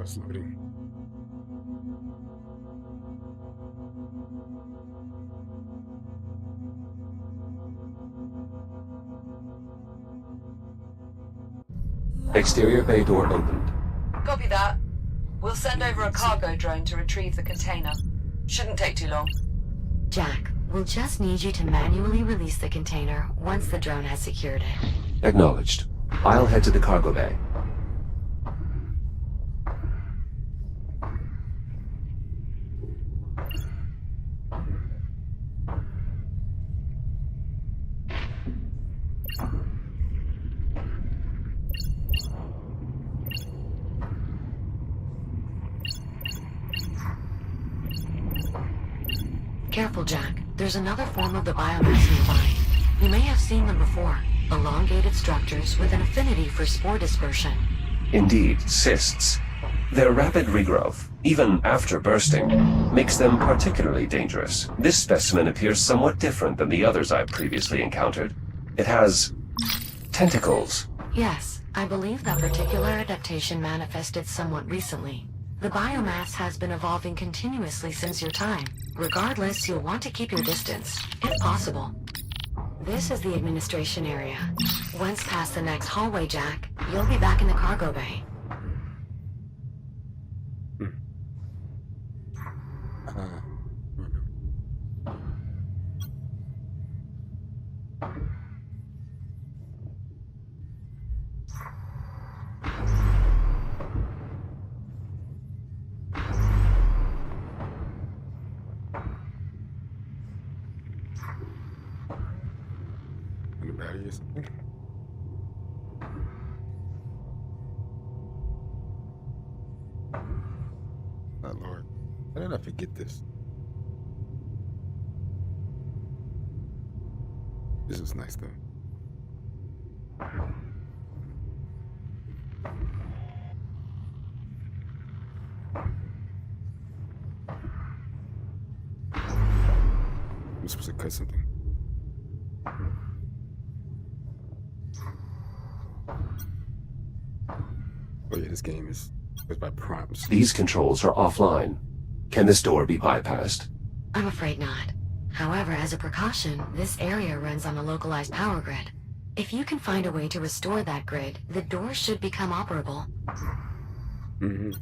it's loading. Exterior bay door opened. Copy that. We'll send over a cargo drone to retrieve the container. Shouldn't take too long. Jack, we'll just need you to manually release the container once the drone has secured it. Acknowledged. I'll head to the cargo bay. Careful, Jack. There's another form of the biomass nearby. You may have seen them before. Elongated structures with an affinity for spore dispersion. Indeed, cysts. Their rapid regrowth, even after bursting, makes them particularly dangerous. This specimen appears somewhat different than the others I've previously encountered. It has tentacles. Yes, I believe that particular adaptation manifested somewhat recently. The biomass has been evolving continuously since your time. Regardless, you'll want to keep your distance, if possible. This is the administration area. Once past the next hallway, Jack, you'll be back in the cargo bay. Battery or something. Oh Lord, why did I forget this? This is nice though. I'm supposed to cut something. Oh yeah, this game is by prompts. These controls are offline. Can this door be bypassed? I'm afraid not. However, as a precaution, this area runs on a localized power grid. If you can find a way to restore that grid, the door should become operable. Mm-hmm.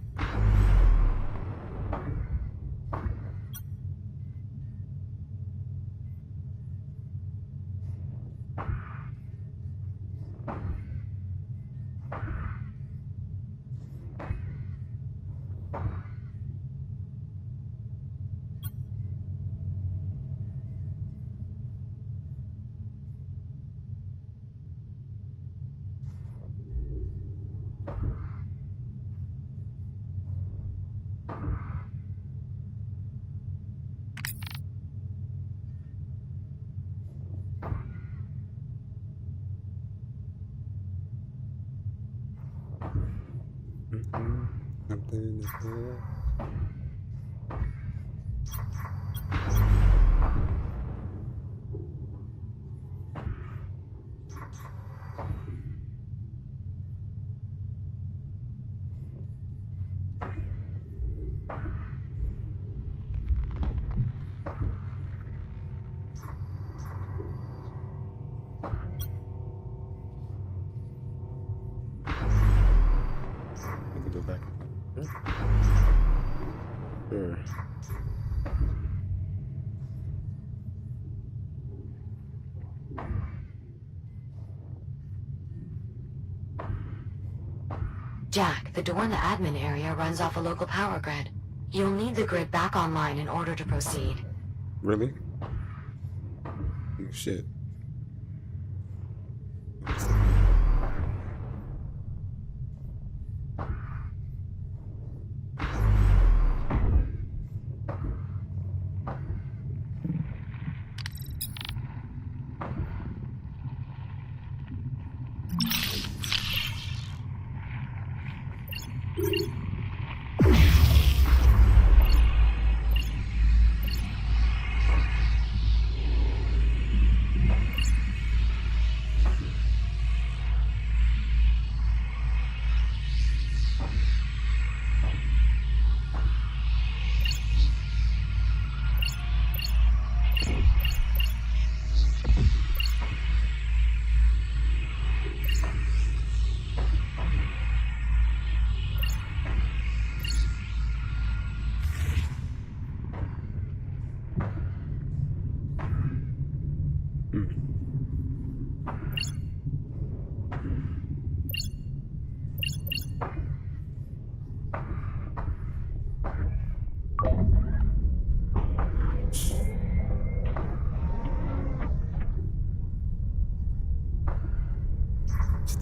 Something is there. Go back. Sure. Jack, the door in the admin area runs off a local power grid. You'll need the grid back online in order to proceed. Really? Oh, shit.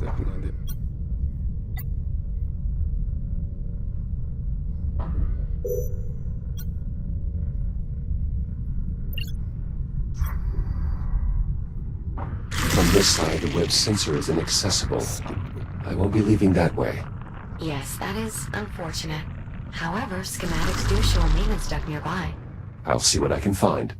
stepping on it. From this side, the web's sensor is inaccessible. I won't be leaving that way. Yes, that is unfortunate. However, schematics do show a maintenance duct nearby. I'll see what I can find.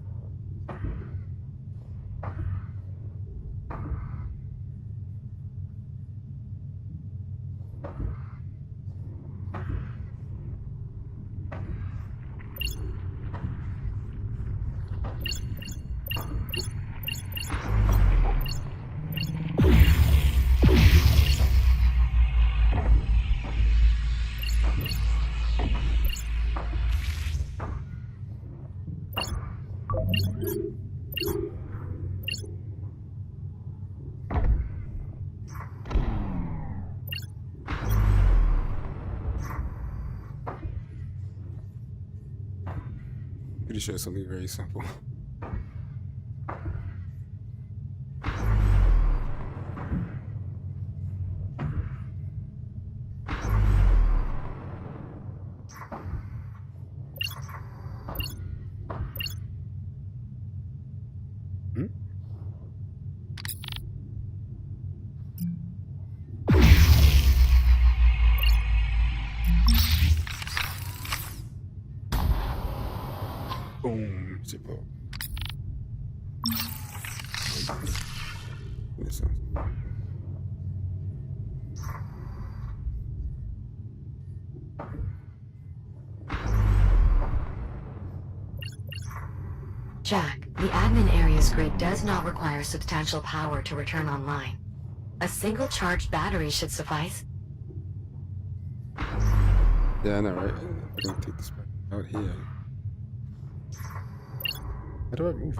Pretty sure it's something very simple. Hmm? Boom, zippo. This sounds. Jack, the admin area's grid does not require substantial power to return online. A single charged battery should suffice. Yeah, I know, right? I'm gonna take this back out here. How do I move it?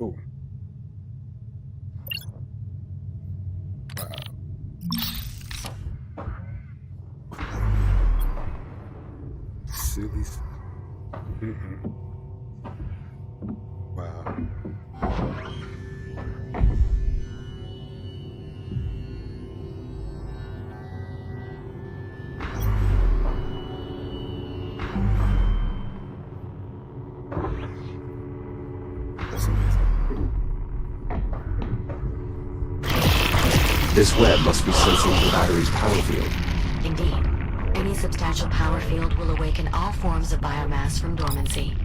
Oh. Wow. Silly. Wow. That's amazing. This web must be sensing the battery's power field. Indeed. Any substantial power field will awaken all forms of biomass from dormancy.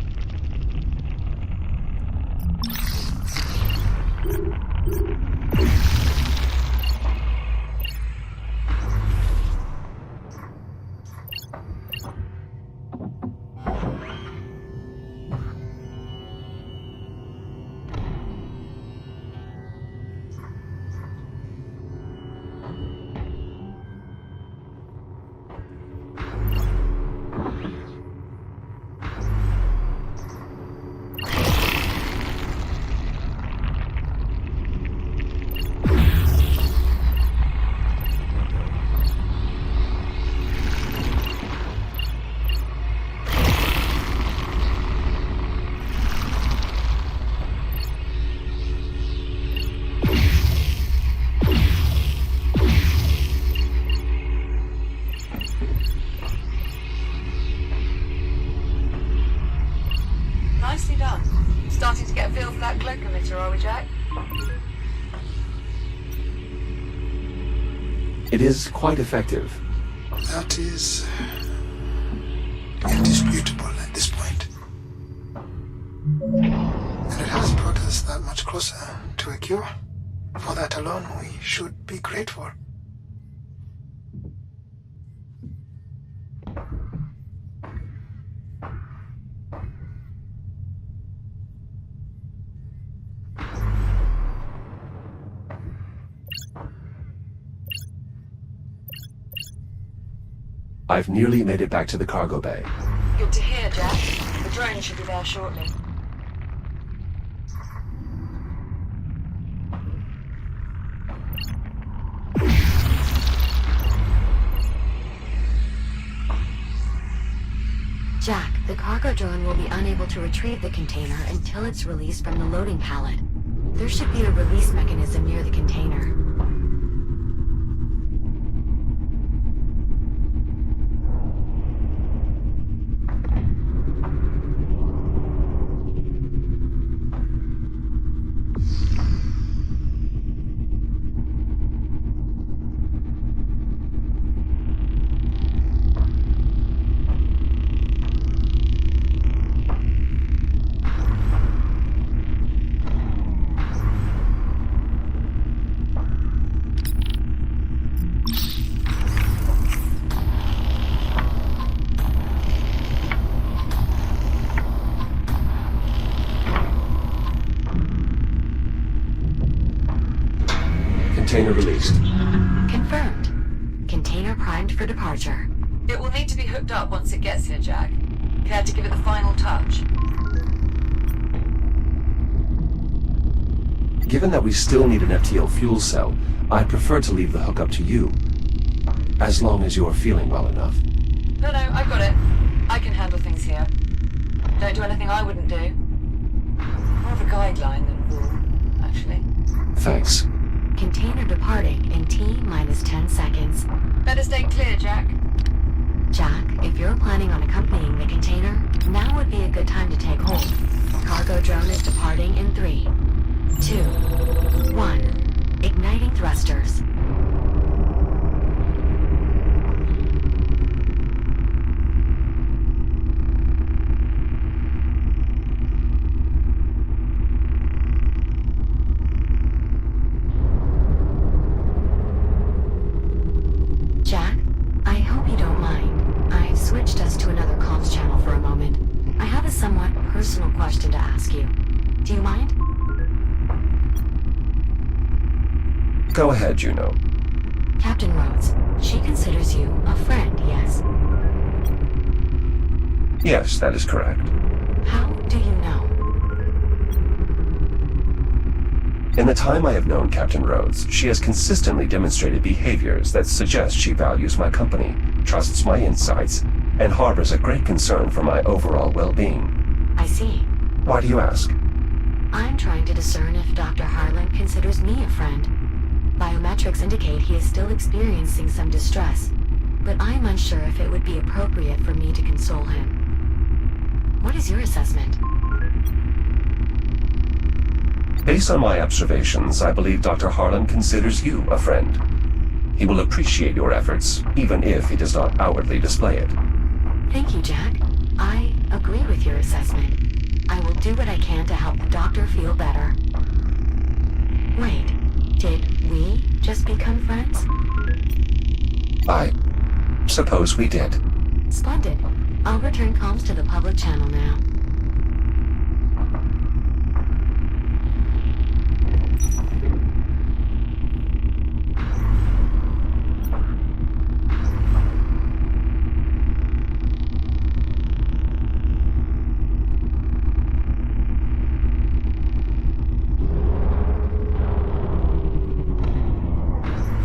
Nicely done. Starting to get a feel for that cloak emitter, are we, Jack? It is quite effective. That is indisputable at this point. And it has brought us that much closer to a cure. For that alone, we should be grateful. I've nearly made it back to the cargo bay. Good to hear, Jack. The drone should be there shortly. Jack, the cargo drone will be unable to retrieve the container until it's released from the loading pallet. There should be a release mechanism near the container. container released. Confirmed. Container primed for departure. It will need to be hooked up once it gets here, Jack. Care to give it the final touch? Given that we still need an FTL fuel cell, I'd prefer to leave the hookup to you. As long as you're feeling well enough. No, I got it. I can handle things here. Don't do anything I wouldn't do. More of a guideline than rule, actually. Thanks. Container departing in T-minus 10 seconds. Better stay clear, Jack. Jack, if you're planning on accompanying the container, now would be a good time to take hold. Cargo drone is departing in 3, 2, 1. Igniting thrusters. Jack, I hope you don't mind. I've switched us to another comms channel for a moment. I have a somewhat personal question to ask you. Do you mind? Go ahead, Juno. Captain Rhodes, she considers you a friend, yes? Yes, that is correct. How do you know? In the time I have known Captain Rhodes, she has consistently demonstrated behaviors that suggest she values my company, trusts my insights, and harbors a great concern for my overall well-being. I see. Why do you ask? I'm trying to discern if Dr. Harlan considers me a friend. Biometrics indicate he is still experiencing some distress, but I'm unsure if it would be appropriate for me to console him. What is your assessment? Based on my observations, I believe Dr. Harlan considers you a friend. He will appreciate your efforts, even if he does not outwardly display it. Thank you, Jack. I agree with your assessment. I will do what I can to help the doctor feel better. Wait, did we just become friends? I suppose we did. Splendid. I'll return comms to the public channel now.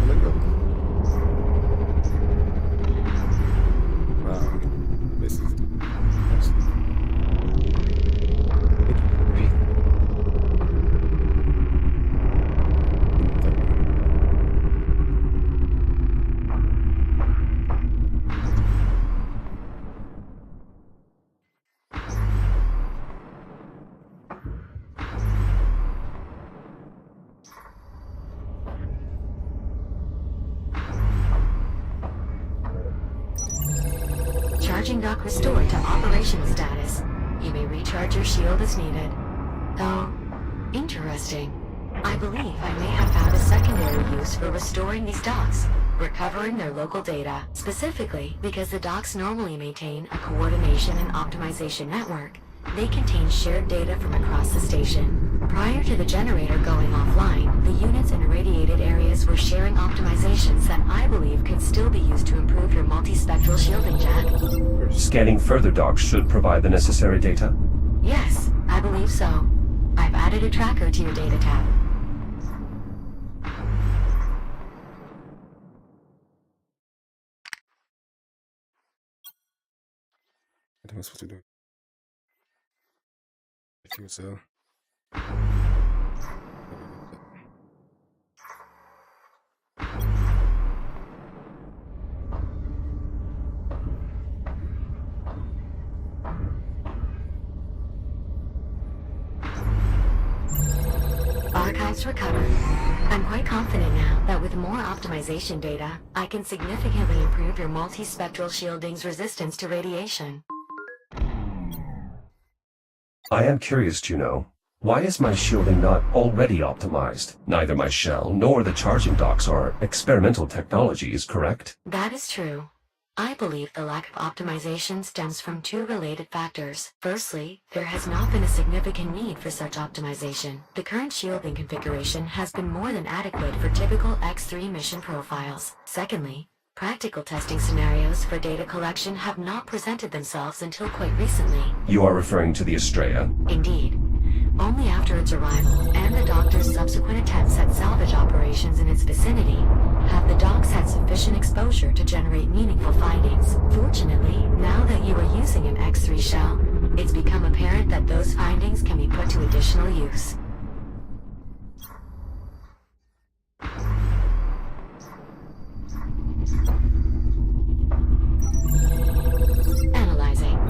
Let go. Wow. This is awesome. Thank you. Charging dock restored to operational status. You may recharge your shield as needed. Though, interesting. I believe I may have found a secondary use for restoring these docks, recovering their local data. Specifically, because the docks normally maintain a coordination and optimization network, they contain shared data from across the station. Prior to the generator going offline, the units in irradiated areas were sharing optimizations that I believe could still be used to improve your multispectral shielding, Jack. Scanning further docks should provide the necessary data. Yes, I believe so. I've added a tracker to your data tab. What am I supposed to do? Fuel cell. Archives recovered. I'm quite confident now that with more optimization data, I can significantly improve your multispectral shielding's resistance to radiation. I am curious, Juno. Why is my shielding not already optimized? Neither my shell nor the charging docks are experimental technologies, correct? That is true. I believe the lack of optimization stems from two related factors. Firstly, there has not been a significant need for such optimization. The current shielding configuration has been more than adequate for typical X3 mission profiles. Secondly, practical testing scenarios for data collection have not presented themselves until quite recently. You are referring to the Astreya? Indeed. Only after its arrival, and the Doctor's subsequent attempts at salvage operations in its vicinity, have the docks had sufficient exposure to generate meaningful findings. Fortunately, now that you are using an X3 shell, it's become apparent that those findings can be put to additional use. Analyzing.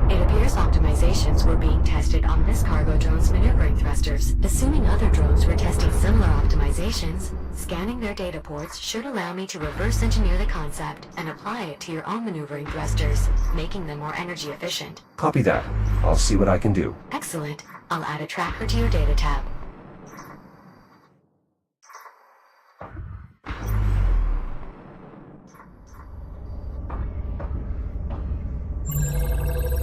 It appears optimizations were being tested on this cargo drone's maneuvering thrusters. Assuming other drones were testing similar optimizations, scanning their data ports should allow me to reverse engineer the concept and apply it to your own maneuvering thrusters, making them more energy efficient. Copy that. I'll see what I can do. Excellent. I'll add a tracker to your data tab.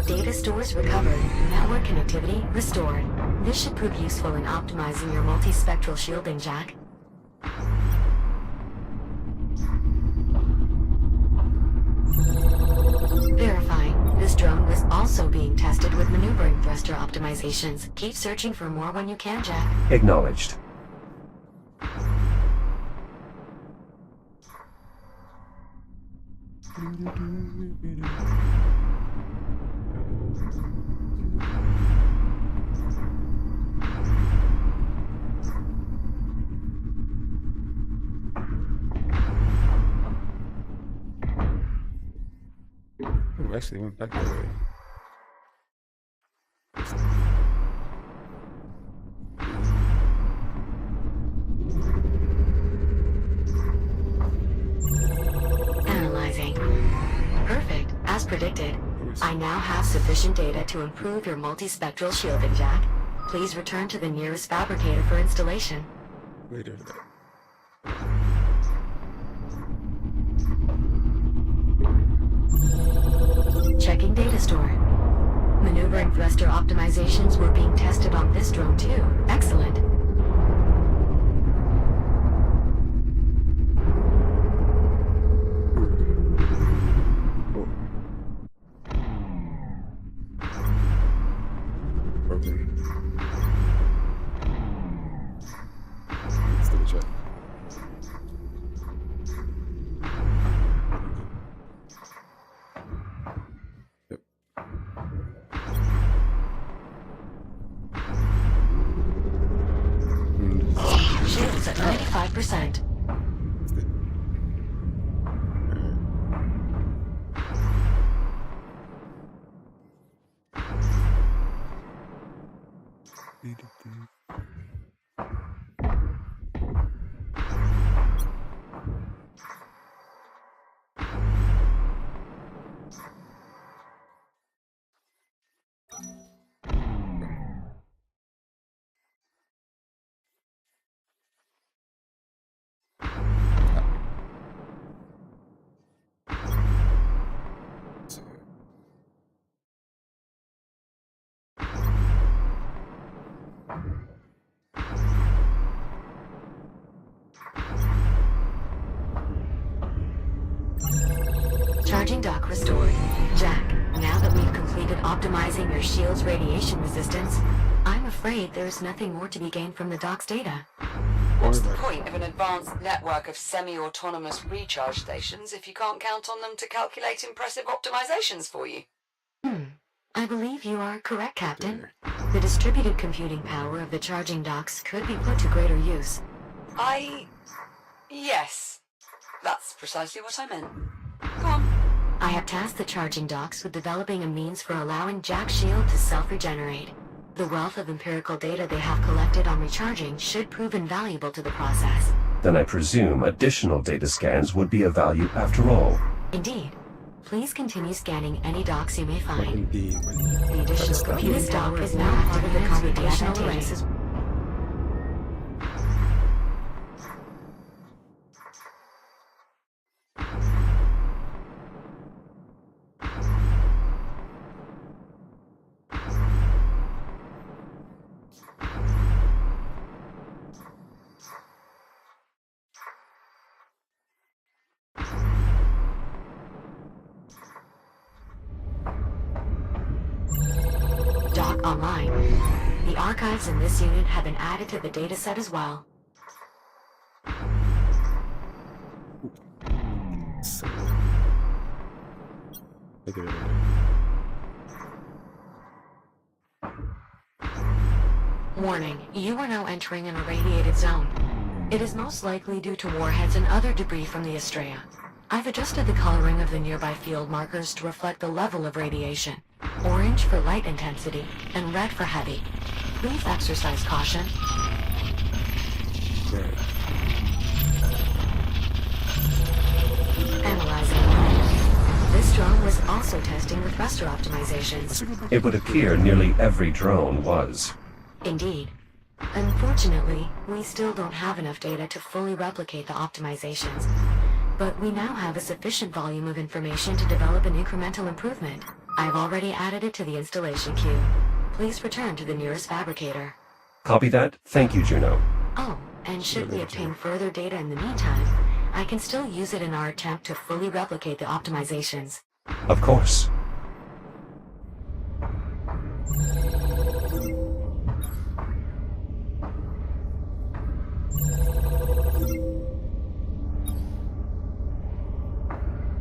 Data stores recovered. Network connectivity restored. This should prove useful in optimizing your multispectral shielding, Jack. Verifying. This drone was also being tested with maneuvering thruster optimizations. Keep searching for more when you can, Jack. Acknowledged. Oh, actually went back that way. Analyzing. Perfect. As predicted. I now have sufficient data to improve your multispectral shielding, Jack. Please return to the nearest fabricator for installation. Wait over there. Checking data store. Maneuvering thruster optimizations were being tested on this drone too. Excellent. Okay. Let's double check. Yep. Shields at 95%. Charging dock restored. Jack, now that we've completed optimizing your shield's radiation resistance, I'm afraid there's nothing more to be gained from the dock's data. What's the point of an advanced network of semi-autonomous recharge stations if you can't count on them to calculate impressive optimizations for you? I believe you are correct, Captain. The distributed computing power of the charging docks could be put to greater use. Yes. That's precisely what I meant. Go on. I have tasked the charging docks with developing a means for allowing Jack's shield to self-regenerate. The wealth of empirical data they have collected on recharging should prove invaluable to the process. Then I presume additional data scans would be of value after all. Indeed. Please continue scanning any docks you may find. Indeed. The additional computing power is now part of the computational array. Dock online. The archives in this unit have been added to the dataset as well. So, look at it. Warning, you are now entering an irradiated zone. It is most likely due to warheads and other debris from the Astreya. I've adjusted the coloring of the nearby field markers to reflect the level of radiation. Orange for light intensity, and red for heavy. Please exercise caution. Right. Analyzing. This drone was also testing with raster optimizations. It would appear nearly every drone was. Indeed. Unfortunately, we still don't have enough data to fully replicate the optimizations. But we now have a sufficient volume of information to develop an incremental improvement. I've already added it to the installation queue. Please return to the nearest fabricator. Copy that? Thank you, Juno. Oh, and should we obtain further data in the meantime, I can still use it in our attempt to fully replicate the optimizations. Of course.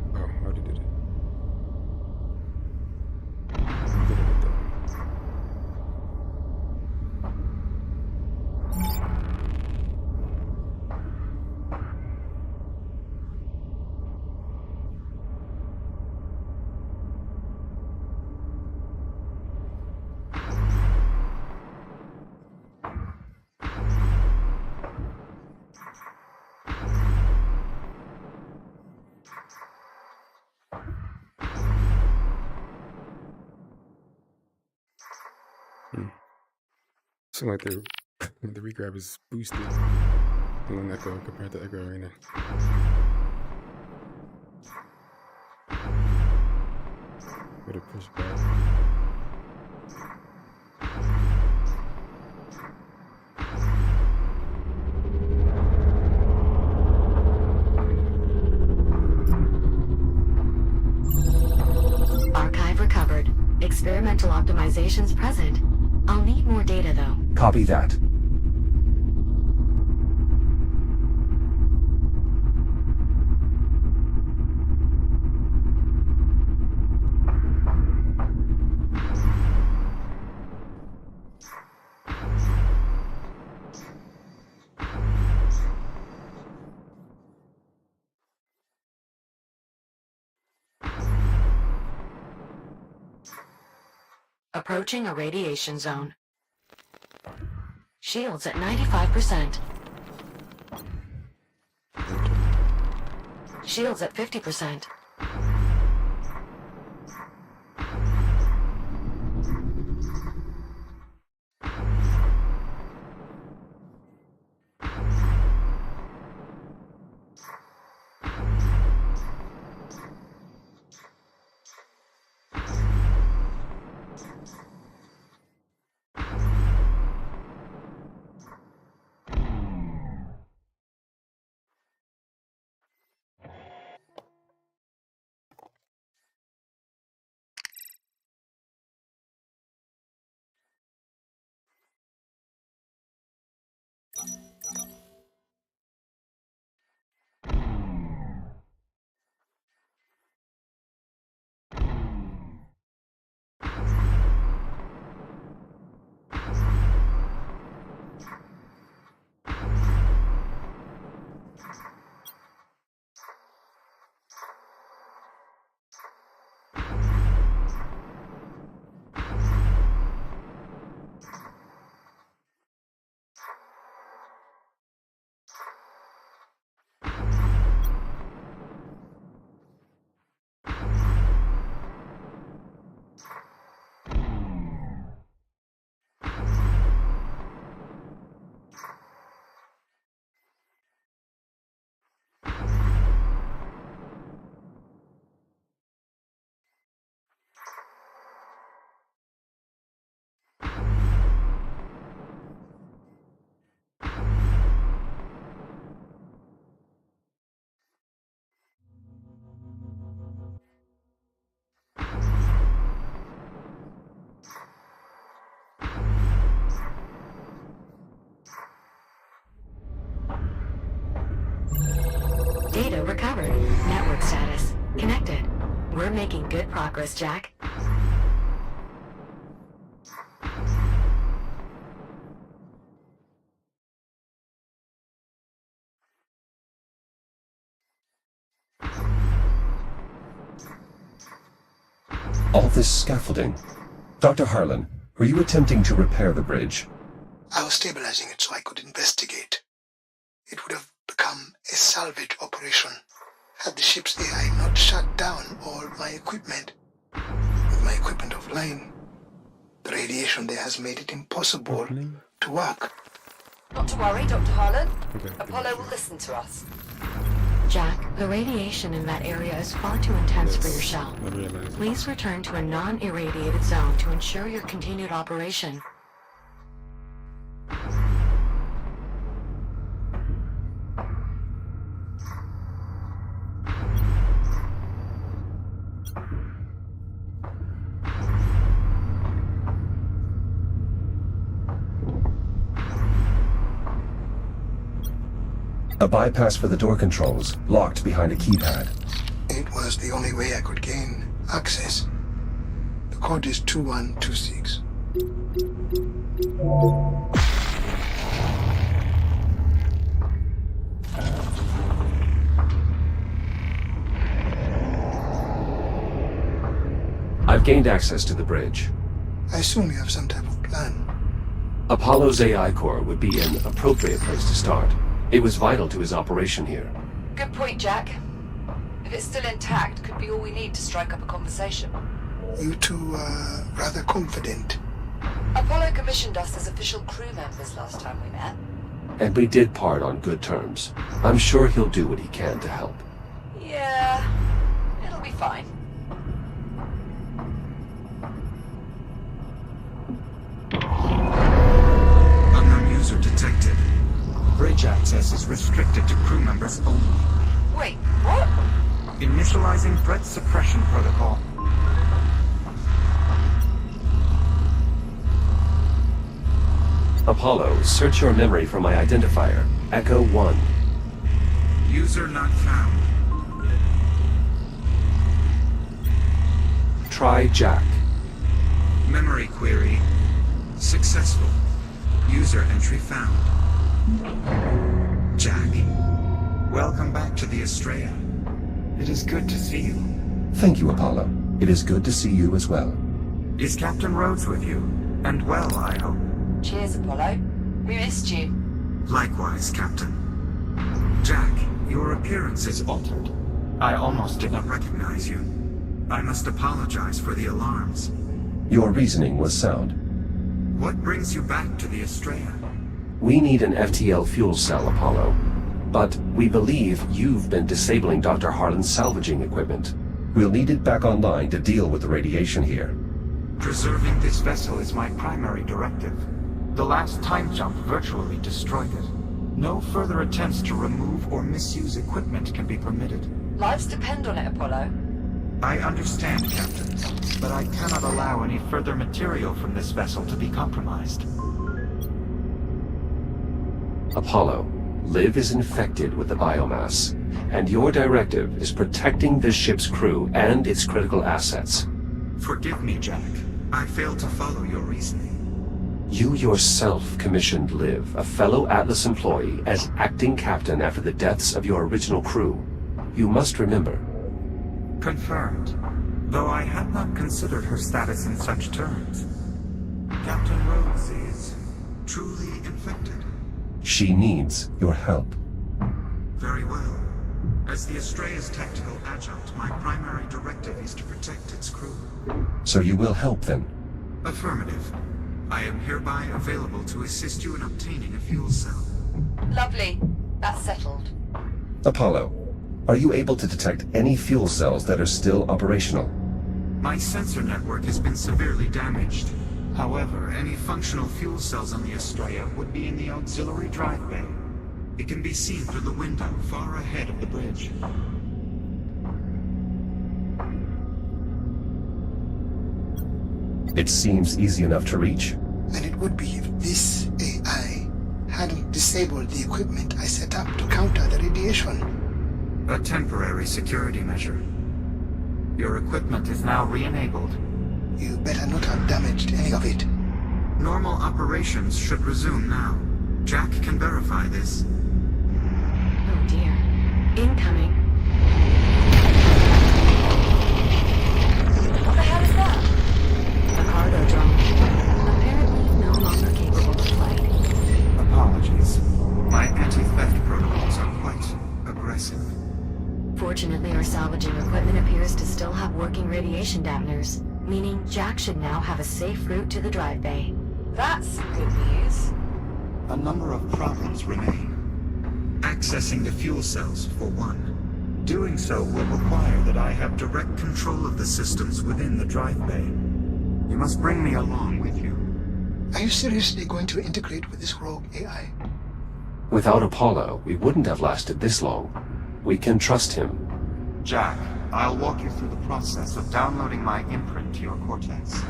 Oh, I already did it. Did it with that. Seems like the regrab is boosted on Echo compared to Echo Arena. Better push back. Archive recovered. Experimental optimizations present. I'll need more data though. Copy that. Approaching a radiation zone. Shields at 95%. Shields at 50%. Recovered. Network status. Connected. We're making good progress, Jack. All this scaffolding. Dr. Harlan, were you attempting to repair the bridge? I was stabilizing it so I could investigate. It would have become a salvage operation had the ship's AI not shut down all my equipment. With my equipment offline, the radiation there has made it impossible to work. Not to worry, Dr. Harlan. Okay. Apollo will listen to us. Jack, the radiation in that area is far too intense for your shell. I realize. Please return to a non-irradiated zone to ensure your continued operation. A bypass for the door controls, locked behind a keypad. It was the only way I could gain access. The code is 2126. I've gained access to the bridge. I assume you have some type of plan. Apollo's AI core would be an appropriate place to start. It was vital to his operation here. Good point, Jack. If it's still intact, could be all we need to strike up a conversation. You two are rather confident. Apollo commissioned us as official crew members last time we met. And we did part on good terms. I'm sure he'll do what he can to help. Yeah, it'll be fine. Unknown user detected. Bridge access is restricted to crew members only. Wait, what? Initializing threat suppression protocol. Apollo, search your memory for my identifier. Echo 1. User not found. Try Jack. Memory query. Successful. User entry found. Jack. Welcome back to the Astreya. It is good to see you. Thank you, Apollo. It is good to see you as well. Is Captain Rhodes with you? And well, I hope. Cheers, Apollo. We missed you. Likewise, Captain. Jack, your appearance is altered. I almost did not recognize you. I must apologize for the alarms. Your reasoning was sound. What brings you back to the Astreya? We need an FTL fuel cell, Apollo. But we believe you've been disabling Dr. Harlan's salvaging equipment. We'll need it back online to deal with the radiation here. Preserving this vessel is my primary directive. The last time jump virtually destroyed it. No further attempts to remove or misuse equipment can be permitted. Lives depend on it, Apollo. I understand, Captain, but I cannot allow any further material from this vessel to be compromised. Apollo, Liv is infected with the biomass, and your directive is protecting the ship's crew and its critical assets. Forgive me, Jack. I failed to follow your reasoning. You yourself commissioned Liv, a fellow Atlas employee, as acting captain after the deaths of your original crew. You must remember. Confirmed. Though I had not considered her status in such terms. Captain Rhodes is truly infected. She needs your help. Very well. As the Astreya's tactical adjunct, my primary directive is to protect its crew. So you will help then? Affirmative. I am hereby available to assist you in obtaining a fuel cell. Lovely. That's settled. Apollo, are you able to detect any fuel cells that are still operational? My sensor network has been severely damaged. However, any functional fuel cells on the Astreya would be in the auxiliary drive bay. It can be seen through the window far ahead of the bridge. It seems easy enough to reach. And it would be if this AI hadn't disabled the equipment I set up to counter the radiation. A temporary security measure. Your equipment is now re-enabled. You better not have damaged any of it. Normal operations should resume now. Jack can verify this. Oh dear. Incoming. What the hell is that? A cargo drone. Apparently no longer capable of flight. Apologies. My anti-theft protocols are quite aggressive. Fortunately, our salvaging equipment appears to still have working radiation dampeners, meaning Jack should now have a safe route to the drive bay. That's good news. A number of problems remain. Accessing the fuel cells, for one. Doing so will require that I have direct control of the systems within the drive bay. You must bring me along with you. Are you seriously going to integrate with this rogue AI? Without Apollo, we wouldn't have lasted this long. We can trust him. Jack, I'll walk you through the process of downloading my imprint to your cortex.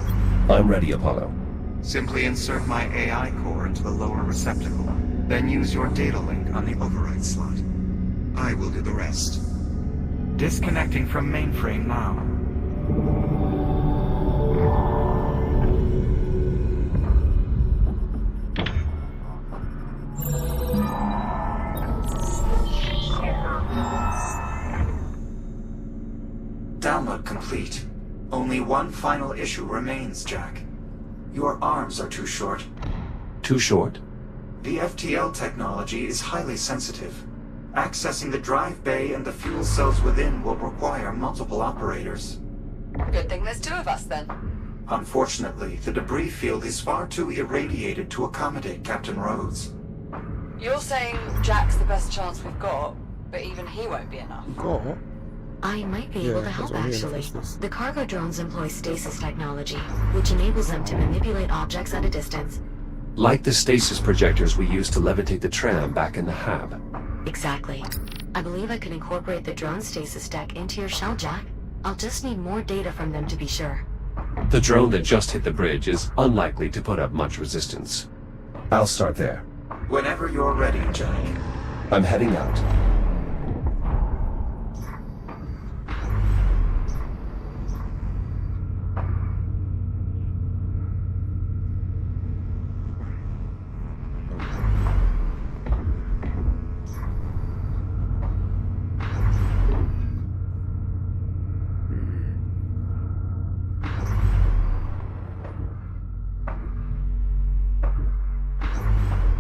I'm ready, Apollo. Simply insert my AI core into the lower receptacle, then use your data link on the override slot. I will do the rest. Disconnecting from mainframe now. Download complete. Only one final issue remains, Jack. Your arms are too short. Too short? The FTL technology is highly sensitive. Accessing the drive bay and the fuel cells within will require multiple operators. Good thing there's two of us then. Unfortunately, the debris field is far too irradiated to accommodate Captain Rhodes. You're saying Jack's the best chance we've got, but even he won't be enough. Go. I might be Yeah, able to that's help what I mean, actually. that's this. The cargo drones employ stasis technology, which enables them to manipulate objects at a distance. Like the stasis projectors we used to levitate the tram back in the hab. Exactly. I believe I could incorporate the drone stasis tech into your shell, Jack. I'll just need more data from them to be sure. The drone that just hit the bridge is unlikely to put up much resistance. I'll start there. Whenever you're ready, Jack. I'm heading out.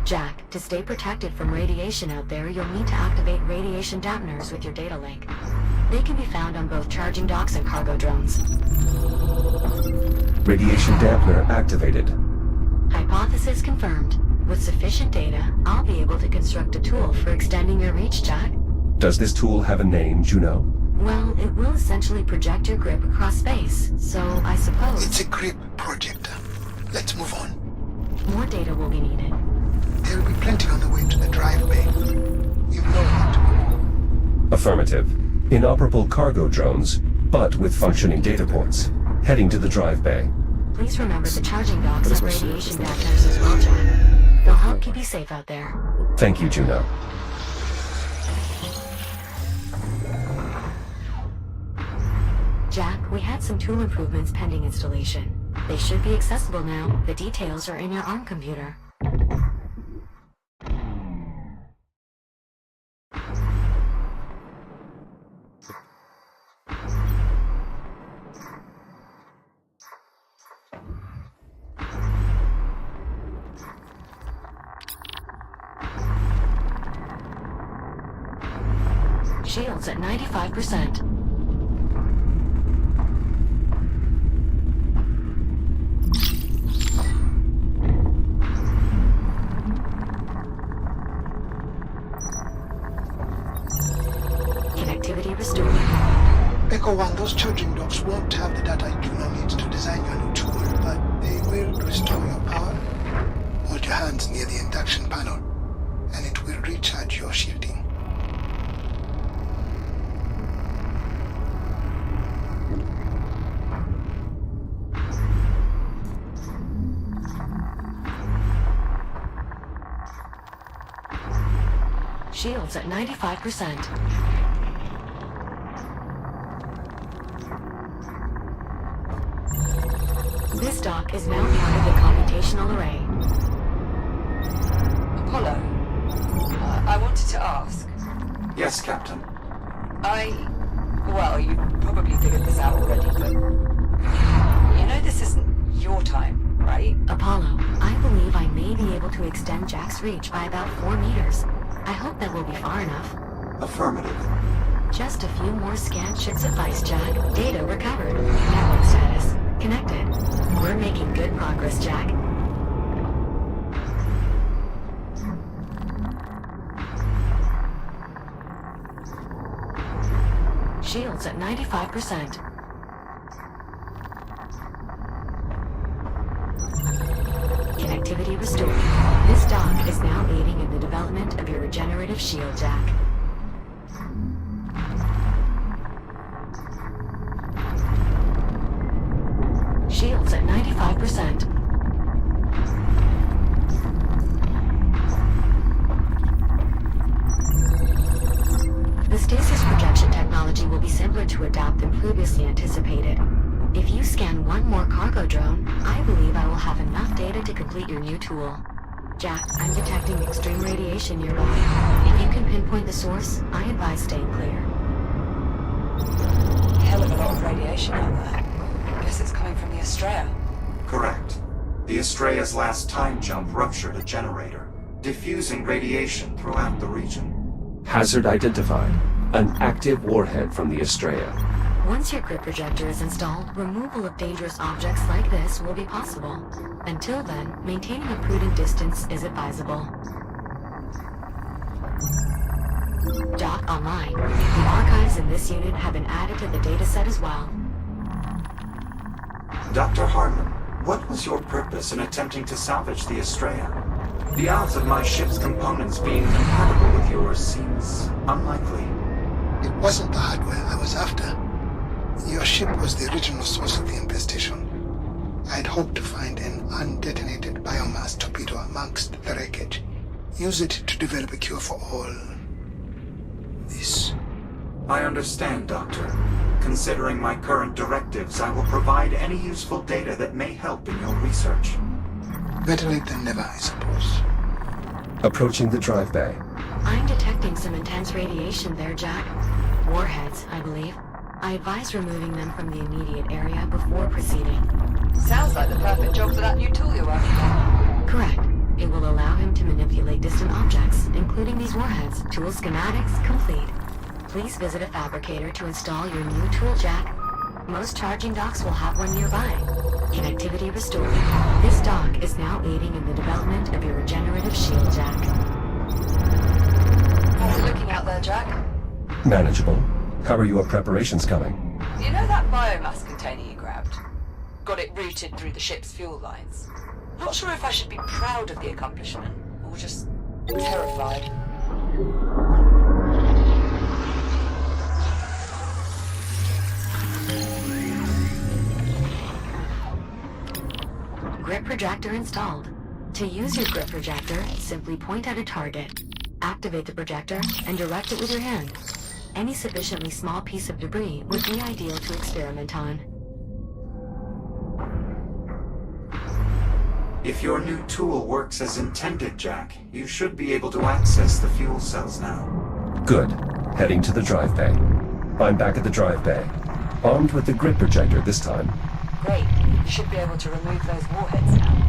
Jack, to stay protected from radiation out there, you'll need to activate radiation dampeners with your data link. They can be found on both charging docks and cargo drones. Radiation dampener activated. Hypothesis confirmed. With sufficient data, I'll be able to construct a tool for extending your reach, Jack. Does this tool have a name, Juno? Well, it will essentially project your grip across space, so I suppose... It's a grip projector. Let's move on. more data will be needed. There'll be plenty on the way to the drive bay. You know how to move. Affirmative. Inoperable cargo drones, but with functioning data ports. Heading to the drive bay. Please remember the charging docks have radiation dampeners as well, Jack. They'll help keep you safe out there. Thank you, Juno. Jack, we had some tool improvements pending installation. They should be accessible now. The details are in your ARM computer. Shields at 95%. Connectivity restored. Echo 1, those charging docks won't have the data Juno needs to design your new tool, but they will restore your power. Hold your hands near the induction panel, and it will recharge your shielding. Shields at 95%. dock is now part of the computational array. Apollo, I wanted to ask. Yes, Captain. Well, you probably figured this out already, but... You know this isn't your time, right? Apollo, I believe I may be able to extend Jack's reach by about 4 meters. I hope that will be far enough. Affirmative. Just a few more scans should suffice, Jack. Data recovered. Network status. Connected. We're making good progress, Jack. Shields at 95%. Connectivity restored. This dock is now aiding in the development of your regenerative shield, Jack. Shields at 95%. The stasis projection technology will be simpler to adopt than previously anticipated. If you scan one more cargo drone, I believe I will have enough data to complete your new tool. Jack, I'm detecting extreme radiation nearby. If you can pinpoint the source, I advise staying clear. Hell of a lot of radiation out there. Guess it's coming from the Astreya. Correct. The Astreya's last time jump ruptured a generator, diffusing radiation throughout the region. Hazard identified. An active warhead from the Astreya. Once your grip projector is installed, removal of dangerous objects like this will be possible. Until then, maintaining a prudent distance is advisable. Dock online. The archives in this unit have been added to the dataset as well. Dr. Harlan, what was your purpose in attempting to salvage the Astreya? The odds of my ship's components being compatible with yours seems unlikely. It wasn't the hardware I was after. Your ship was the original source of the infestation. I'd hoped to find an undetonated biomass torpedo amongst the wreckage. Use it to develop a cure for all this. I understand, Doctor. Considering my current directives, I will provide any useful data that may help in your research. Better late than never, I suppose. Approaching the drive bay. I'm detecting some intense radiation there, Jack. Warheads, I believe. I advise removing them from the immediate area before proceeding. Sounds like the perfect job for that new tool you're working on. Correct. It will allow him to manipulate distant objects, including these warheads. Tool schematics complete. Please visit a fabricator to install your new tool, Jack. Most charging docks will have one nearby. Connectivity restored. This dock is now aiding in the development of your regenerative shield, Jack. How's it looking out there, Jack? Manageable. How are your preparations coming? You know that biomass container you grabbed? Got it routed through the ship's fuel lines. Not sure if I should be proud of the accomplishment, or just terrified. Grip projector installed. To use your grip projector, simply point at a target. Activate the projector and direct it with your hand. Any sufficiently small piece of debris would be ideal to experiment on. If your new tool works as intended, Jack, you should be able to access the fuel cells now. Good. Heading to the drive bay. I'm back at the drive bay. Armed with the grip projector this time. Great. You should be able to remove those warheads now.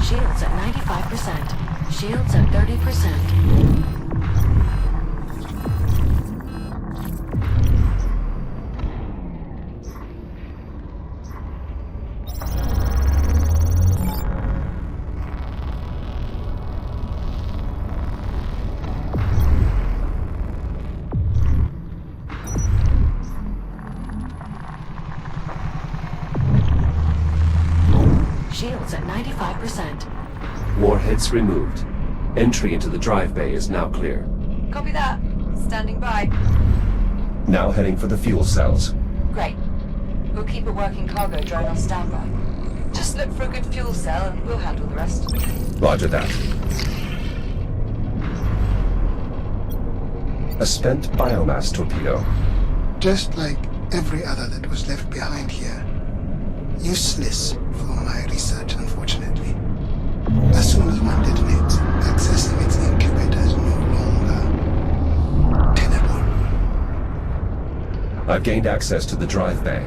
Shields at 95%. Shields at 30%. Shields at 95%. Warheads removed. Entry into the drive bay is now clear. Copy that. Standing by. Now heading for the fuel cells. Great. We'll keep a working cargo drone on standby. Just look for a good fuel cell and we'll handle the rest. Roger that. A spent biomass torpedo. Just like every other that was left behind here. Useless for my research, unfortunately. As soon as one detonates, accessing its incubator is no longer tenable. I've gained access to the drive bay.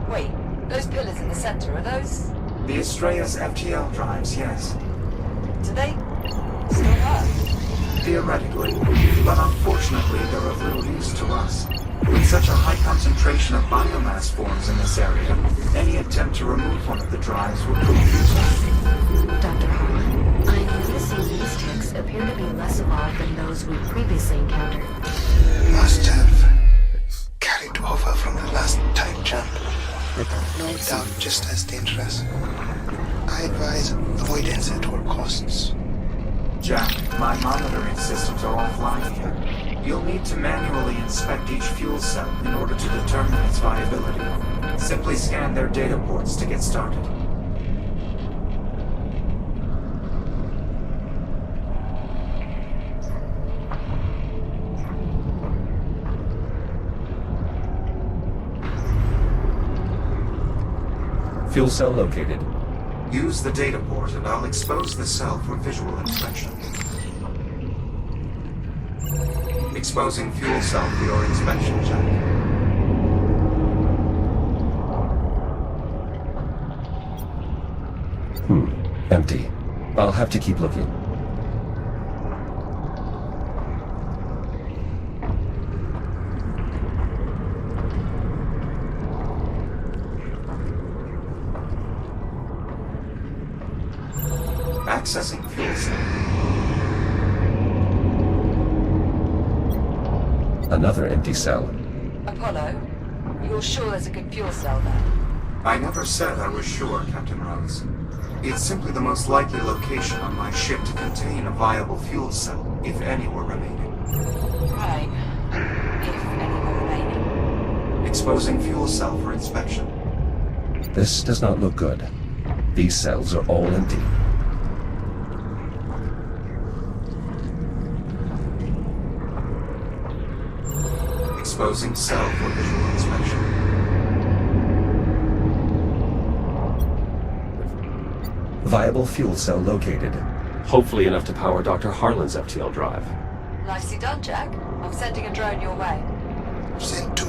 Wait, those pillars in the center, are those... The Astreya's FTL drives, yes. do they still work? Theoretically, but unfortunately they're of little use to us. With such a high concentration of biomass forms in this area, any attempt to remove one of the drives would prove futile. Dr. Harlan, I'm noticing these ticks appear to be less evolved than those we previously encountered. Must have carried over from the last time jump. No doubt just as dangerous. I advise avoidance at all costs. Jack, my monitoring systems are offline here. You'll need to manually inspect each fuel cell in order to determine its viability. Simply scan their data ports to get started. Fuel cell located. Use the data port and I'll expose the cell for visual inspection. Exposing fuel cell for your inspection, Jack. Empty. I'll have to keep looking. Accessing fuel cell. Another empty cell. Apollo, you're sure there's a good fuel cell there? I never said I was sure, Captain Rhodes. It's simply the most likely location on my ship to contain a viable fuel cell, if any were remaining. Right. If any were remaining. Exposing fuel cell for inspection. This does not look good. These cells are all empty. Exposing cell for visual inspection. Viable fuel cell located. Hopefully enough to power Dr. Harlan's FTL drive. Nicely done, Jack. I'm sending a drone your way. Send two.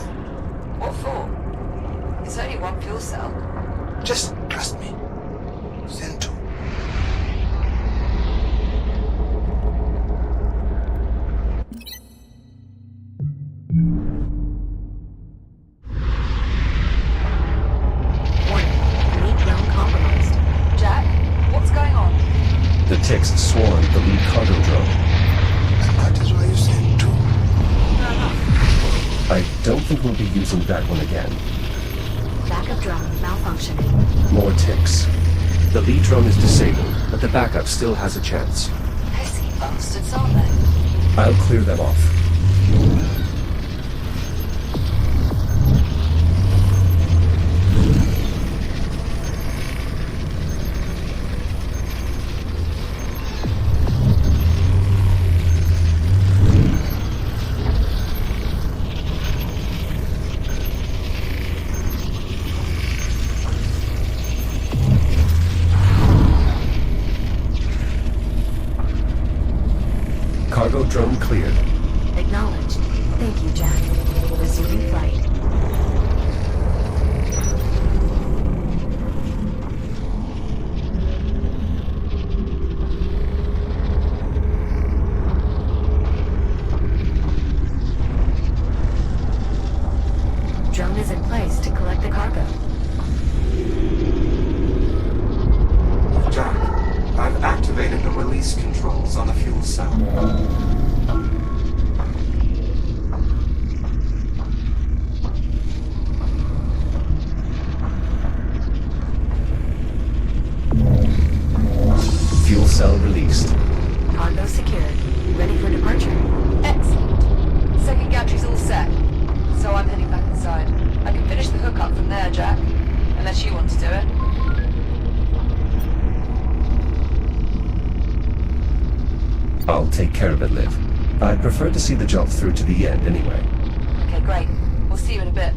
What for? It's only one fuel cell. Just trust me. Send two. The ticks swarmed the lead cargo drone. And that is why you sent two. I don't think we'll be using that one again. Backup drone malfunctioning. More ticks. The lead drone is disabled, but the backup still has a chance. Pesky bastards, aren't they? I'll clear them off. Cargo drone cleared. Acknowledged. Thank you, Jack. Resuming flight. Drone is in place to collect the cargo. Jack, I've activated the release controls on the fuel cell. cell released. Cargo secured. Ready for departure. Excellent. Second gantry's all set. So I'm heading back inside. I can finish the hookup from there, Jack. Unless you want to do it. I'll take care of it, Liv. I'd prefer to see the job through to the end anyway. Okay, great. We'll see you in a bit.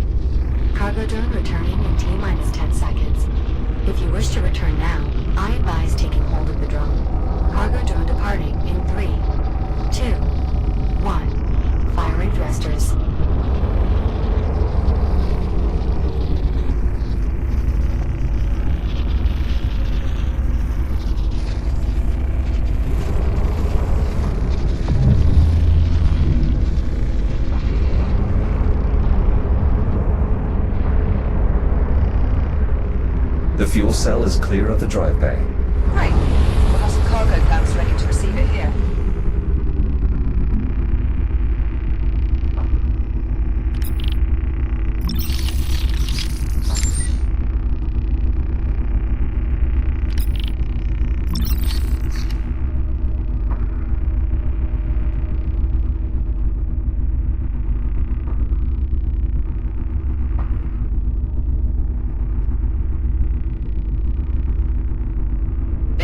Cargo drone returning in T-minus 10 seconds. If you wish to return now, I advise taking hold of the drone. Cargo drone departing in 3, 2, 1. Firing thrusters. The fuel cell is clear of the drive bay. Great. We'll have some cargo clamps ready to receive it here.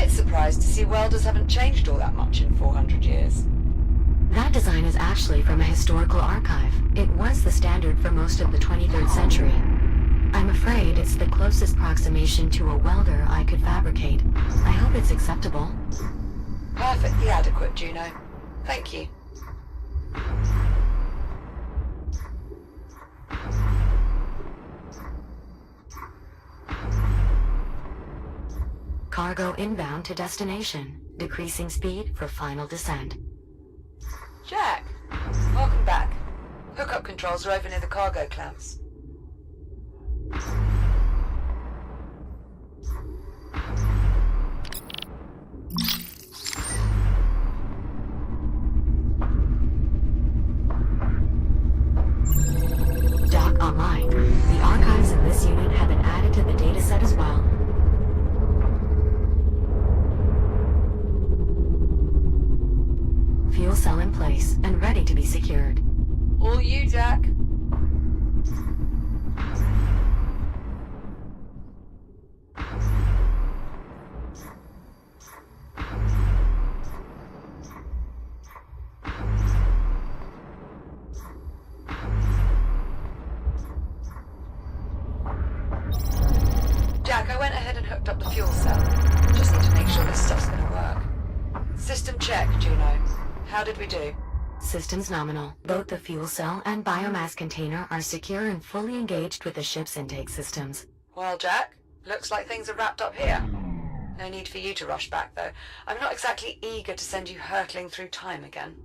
Surprised to see welders haven't changed all that much in 400 years. That design is actually from a historical archive. It was the standard for most of the 23rd century. I'm afraid it's the closest approximation to a welder I could fabricate. I hope it's acceptable. Perfectly adequate, Juno. Thank you. Cargo inbound to destination. Decreasing speed for final descent. Jack, welcome back. Hookup controls are over near the cargo clamps. Dock online. The archives in this unit have been added to the dataset as well. Fuel cell in place and ready to be secured. All you, Jack. Jack, I went ahead and hooked up the fuel cell. Just need to make sure this stuff's gonna work. System check, Juno. How did we do? Systems nominal. Both the fuel cell and biomass container are secure and fully engaged with the ship's intake systems. Well, Jack, looks like things are wrapped up here. No need for you to rush back, though. I'm not exactly eager to send you hurtling through time again.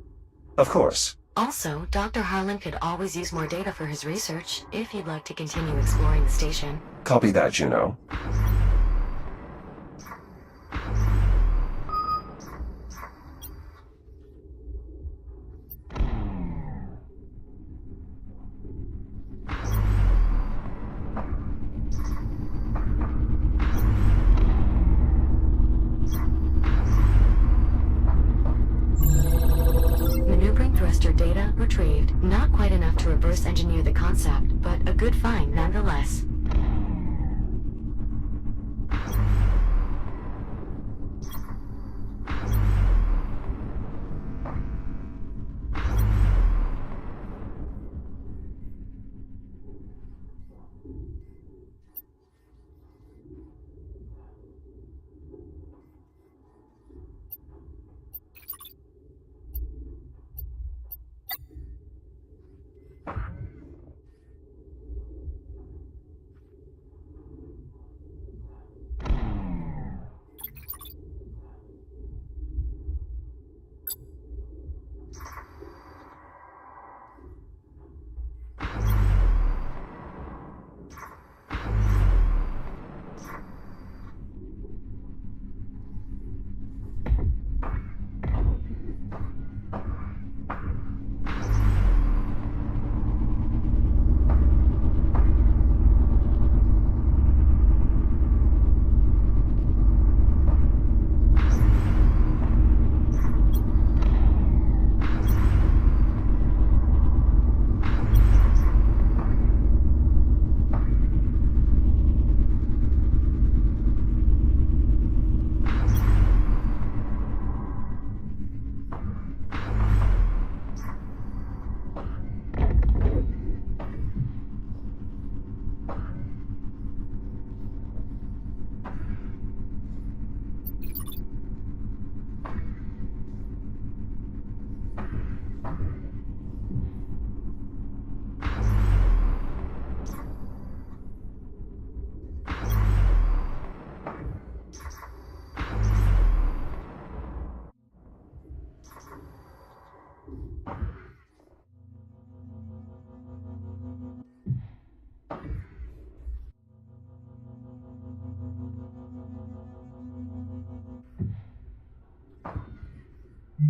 Of course. Also, Dr. Harlan could always use more data for his research, if you'd like to continue exploring the station. Copy that, Juno. Maneuvering thruster data retrieved. Not quite enough to reverse engineer the concept, but a good find nonetheless.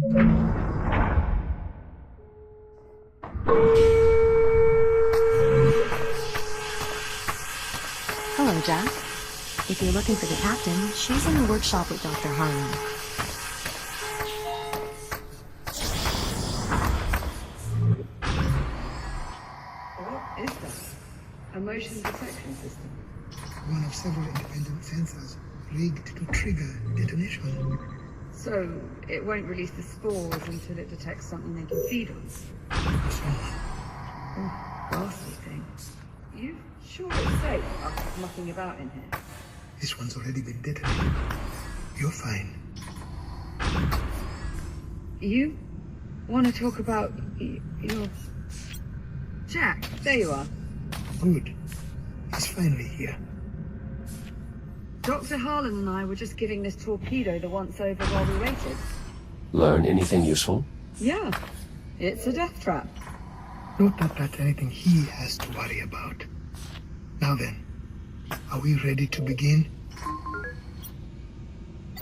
Hello, Jack. If you're looking for the captain, she's in the workshop with Dr. Harlan. What is that? A motion detection system? One of several independent sensors rigged to trigger detonation. So, it won't release the spores until it detects something they can feed on? Someone. Oh, ghastly thing. You sure it's safe after mucking about in here? This one's already been detonated. You're fine. You want to talk about your... Jack, there you are. Good. He's finally here. Dr. Harlan and I were just giving this torpedo the once-over while we waited. Learn anything useful? Yeah, it's a death trap. Not that that's anything he has to worry about. Now then, are we ready to begin?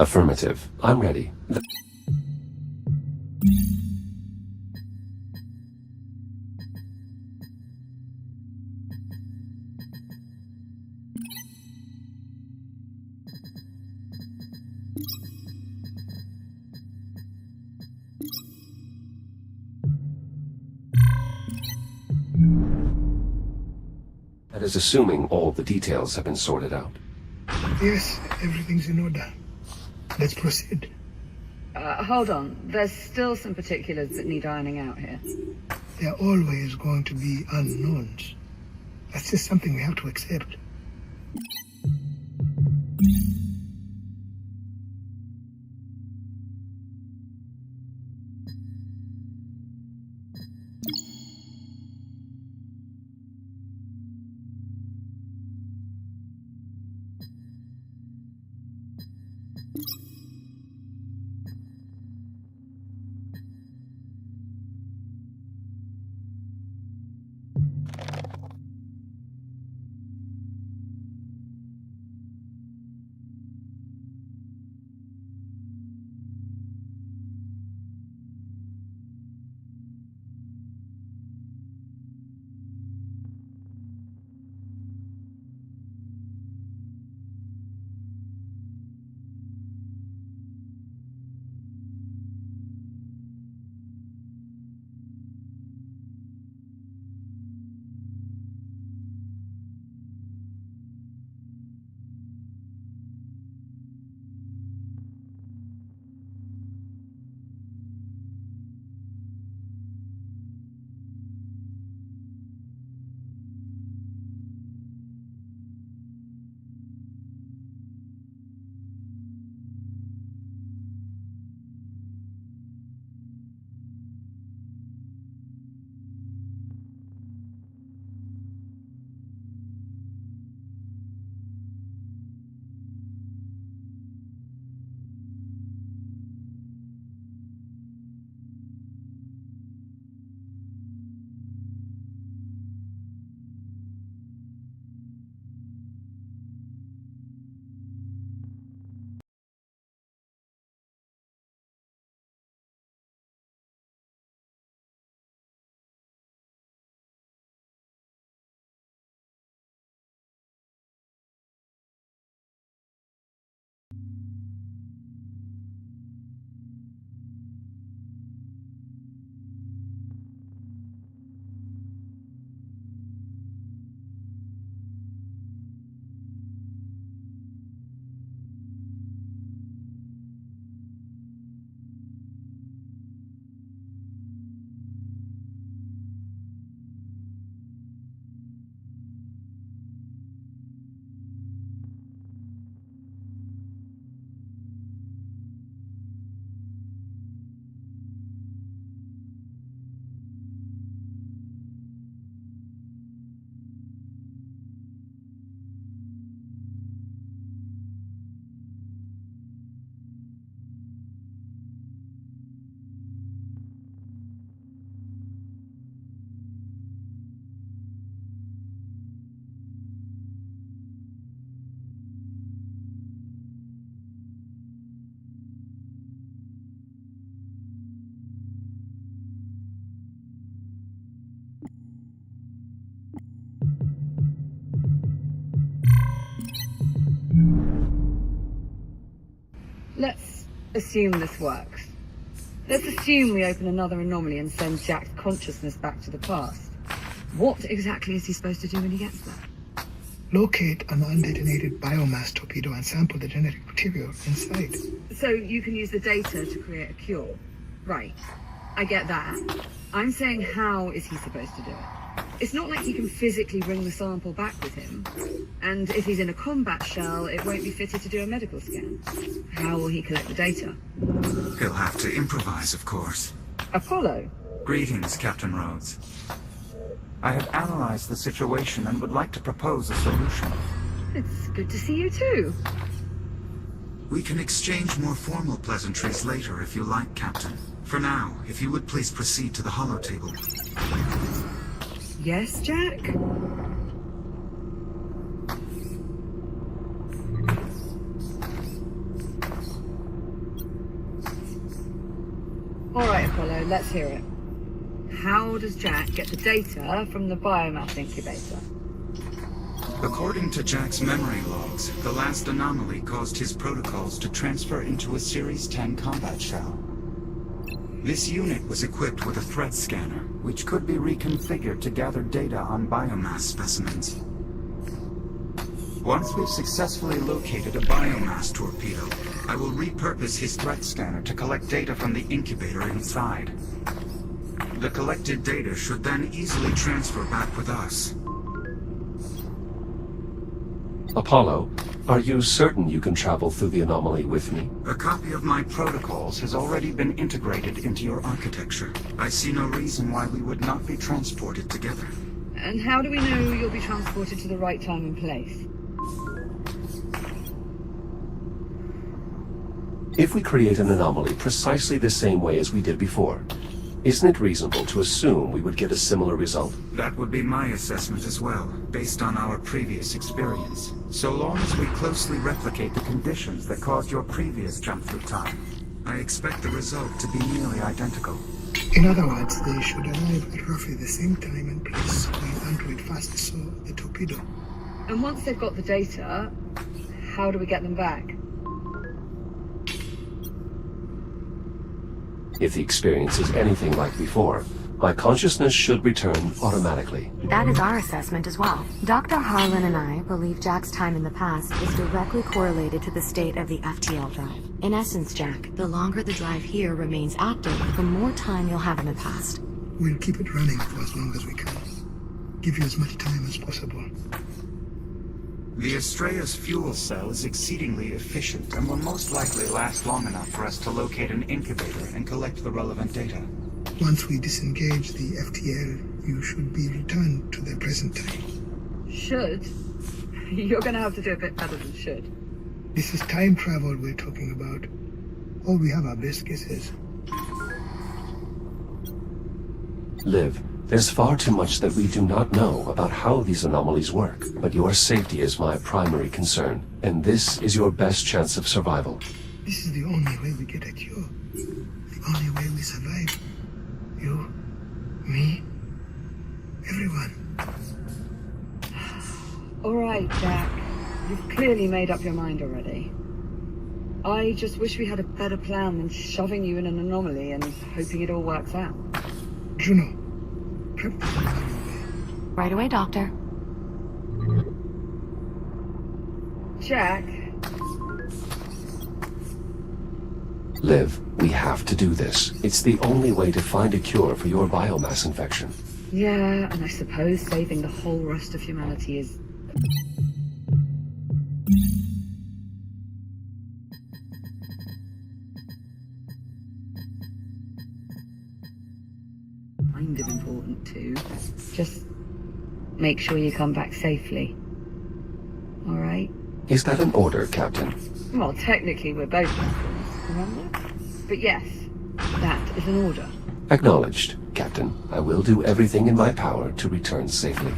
Affirmative. I'm ready. That is assuming all the details have been sorted out. Yes, everything's in order. Let's proceed. Hold on. There's still some particulars that need ironing out here. There are always going to be unknowns. That's just something we have to accept. Let's assume this works. Let's assume we open another anomaly and send Jack's consciousness back to the past. What exactly is he supposed to do when he gets there? Locate an undetonated biomass torpedo and sample the genetic material inside. So you can use the data to create a cure. Right. I get that. I'm saying, how is he supposed to do it? It's not like he can physically bring the sample back with him. And if he's in a combat shell, it won't be fitted to do a medical scan. How will he collect the data? He'll have to improvise, of course. Apollo? Greetings, Captain Rhodes. I have analyzed the situation and would like to propose a solution. It's good to see you too. We can exchange more formal pleasantries later if you like, Captain. For now, if you would please proceed to the holotable. Yes, Jack? Alright, Apollo, let's hear it. How does Jack get the data from the biomass incubator? According to Jack's memory logs, the last anomaly caused his protocols to transfer into a Series 10 combat shell. This unit was equipped with a threat scanner, which could be reconfigured to gather data on biomass specimens. Once we've successfully located a biomass torpedo, I will repurpose his threat scanner to collect data from the incubator inside. The collected data should then easily transfer back with us. Apollo, are you certain you can travel through the anomaly with me? A copy of my protocols has already been integrated into your architecture. I see no reason why we would not be transported together. And how do we know you'll be transported to the right time and place? If we create an anomaly precisely the same way as we did before, isn't it reasonable to assume we would get a similar result? That would be my assessment as well, based on our previous experience. So long as we closely replicate the conditions that caused your previous jump through time, I expect the result to be nearly identical. In other words, they should arrive at roughly the same time and place while Android first saw the torpedo. And once they've got the data, how do we get them back? If the experience is anything like before, my consciousness should return automatically. That is our assessment as well. Dr. Harlan and I believe Jack's time in the past is directly correlated to the state of the FTL drive. In essence, Jack, the longer the drive here remains active, the more time you'll have in the past. We'll keep it running for as long as we can. Give you as much time as possible. The Astreya's fuel cell is exceedingly efficient and will most likely last long enough for us to locate an incubator and collect the relevant data. Once we disengage the FTL, you should be returned to their present time. Should? You're gonna have to do a bit better than should. This is time travel we're talking about. All we have are best guesses. Liv, there's far too much that we do not know about how these anomalies work, but your safety is my primary concern, and this is your best chance of survival. This is the only way we get a cure. The only way we survive. You, me, everyone. Alright, Jack. You've clearly made up your mind already. I just wish we had a better plan than shoving you in an anomaly and hoping it all works out. Juno, prep the anomaly. Right away, Doctor. Jack, Liv, we have to do this. It's the only way to find a cure for your biomass infection. yeah, and I suppose saving the whole rest of humanity is... kind of important too. Just make sure you come back safely. Alright? Is that an order, Captain? Well, technically we're both captains, remember? But yes, that is an order. Acknowledged, Captain. I will do everything in my power to return safely.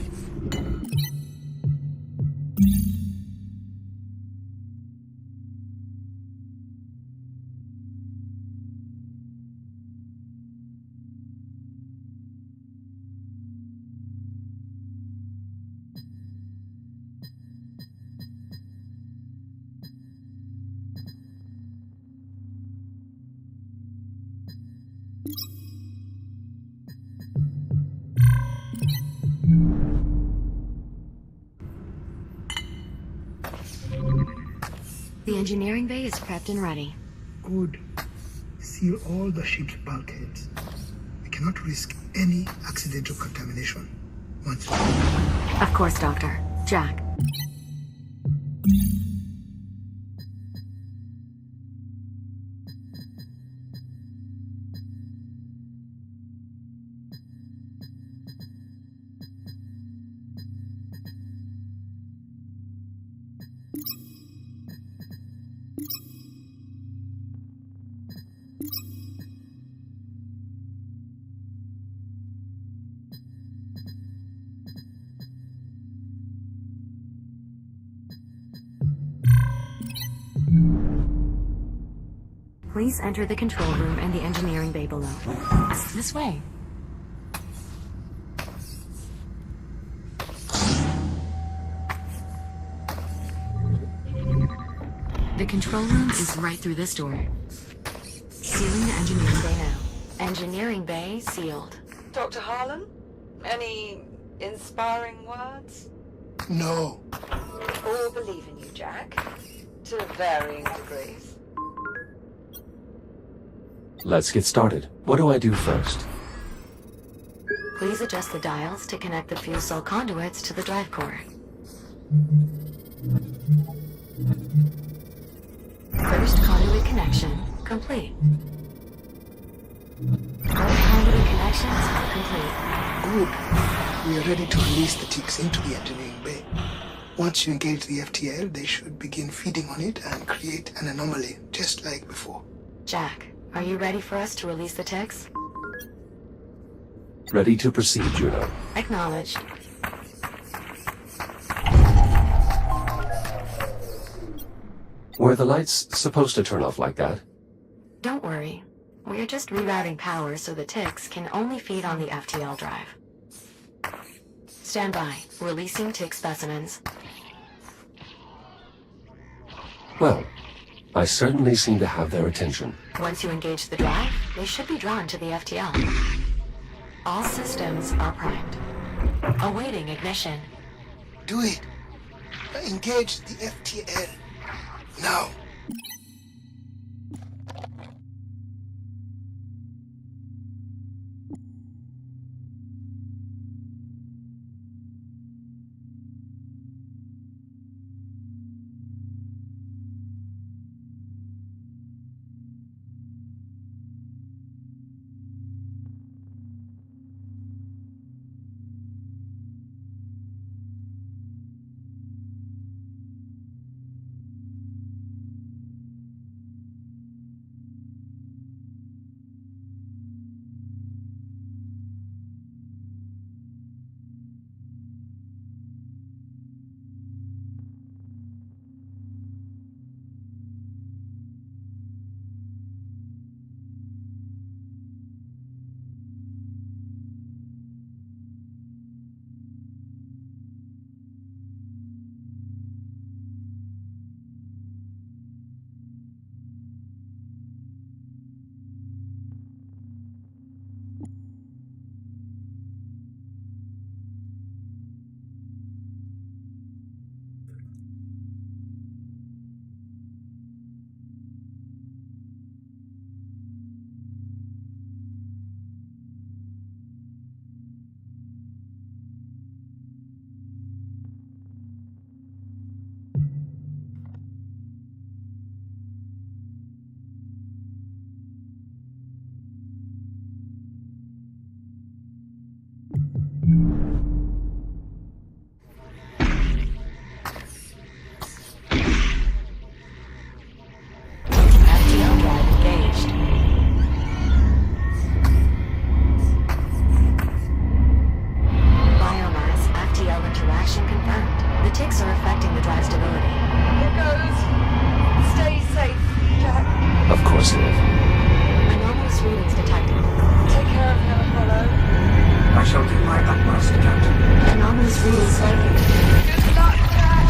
The engineering bay is prepped and ready. Good. Seal all the ship's bulkheads. We cannot risk any accidental contamination. Once more. Of course, Doctor. Jack. Please enter the control room and the engineering bay below. This way. The control room is right through this door. Sealing the engineering bay now. Engineering bay sealed. Dr. Harlan? Any inspiring words? No. All believe in you, Jack. To varying degrees. Let's get started. What do I do first? Please adjust the dials to connect the fuel cell conduits to the drive core. First conduit connection complete. Both conduit connections are complete. Good. We are ready to release the ticks into the engineering bay. Once you engage the FTL, they should begin feeding on it and create an anomaly, just like before. Jack, are you ready for us to release the ticks? Ready to proceed, Juno. Acknowledged. Were the lights supposed to turn off like that? Don't worry. We're just rerouting power so the ticks can only feed on the FTL drive. Stand by. Releasing tick specimens. Well, I certainly seem to have their attention. Once you engage the drive, they should be drawn to the FTL. All systems are primed. Awaiting ignition. Do it. Engage the FTL. Now. FTL drive engaged. Biomass FTL interaction confirmed. The ticks are affecting the drive stability. Here goes. Stay safe, Jack. Of course, Liv. Anomalous readings detected. Take care of him, Apollo. I shall do my utmost, Captain. Anomalous readings likely. Good luck, Jack.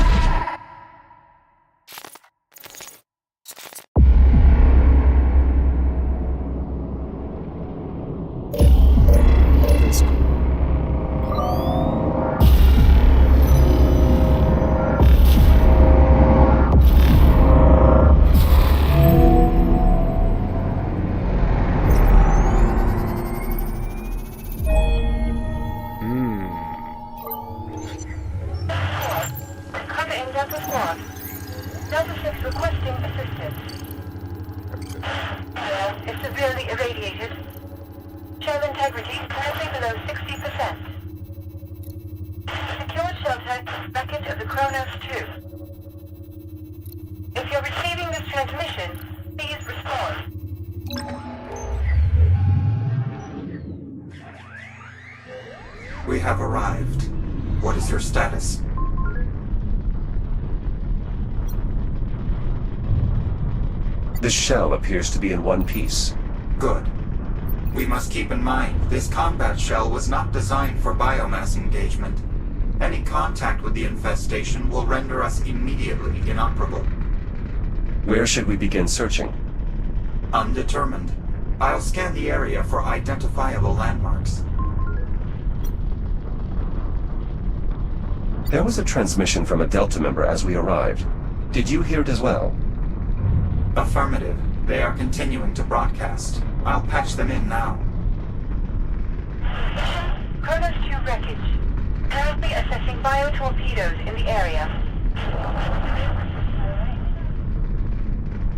severely irradiated. Shell integrity currently below 60%. Secured shelter, wreckage of the Kronos II. If you're receiving this transmission, please respond. We have arrived. What is your status? This shell appears to be in one piece. Good. We must keep in mind, this combat shell was not designed for biomass engagement. Any contact with the infestation will render us immediately inoperable. Where should we begin searching? Undetermined. I'll scan the area for identifiable landmarks. There was a transmission from a Delta member as we arrived. Did you hear it as well? Affirmative. They are continuing to broadcast. I'll patch them in now. Kronos II wreckage. Currently assessing biotorpedoes in the area.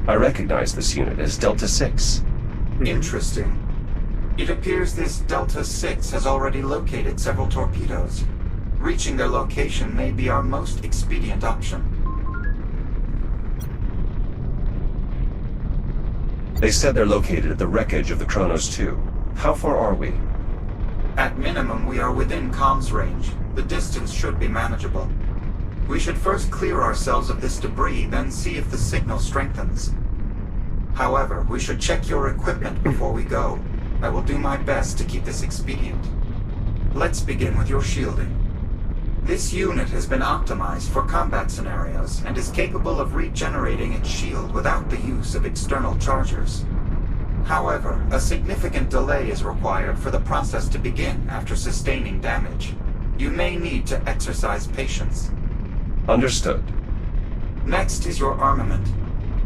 I recognize this unit as Delta 6. Interesting. It appears this Delta 6 has already located several torpedoes. Reaching their location may be our most expedient option. They said they're located at the wreckage of the Kronos II. How far are we? At minimum, we are within comms range. The distance should be manageable. We should first clear ourselves of this debris, then see if the signal strengthens. However, we should check your equipment before we go. I will do my best to keep this expedient. Let's begin with your shielding. This unit has been optimized for combat scenarios and is capable of regenerating its shield without the use of external chargers. However, a significant delay is required for the process to begin after sustaining damage. You may need to exercise patience. Understood. Next is your armament.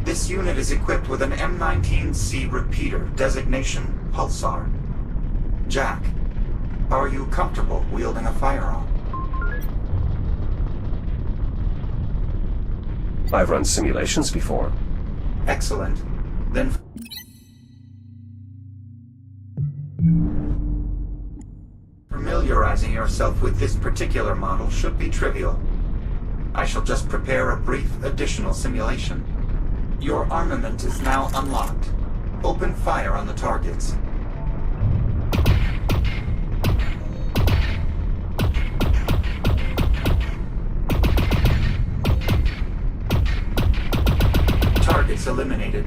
This unit is equipped with an M19C repeater, designation Pulsar. Jack, are you comfortable wielding a firearm? I've run simulations before. Excellent. Then familiarizing yourself with this particular model should be trivial. I shall just prepare a brief additional simulation. Your armament is now unlocked. Open fire on the targets. Targets eliminated.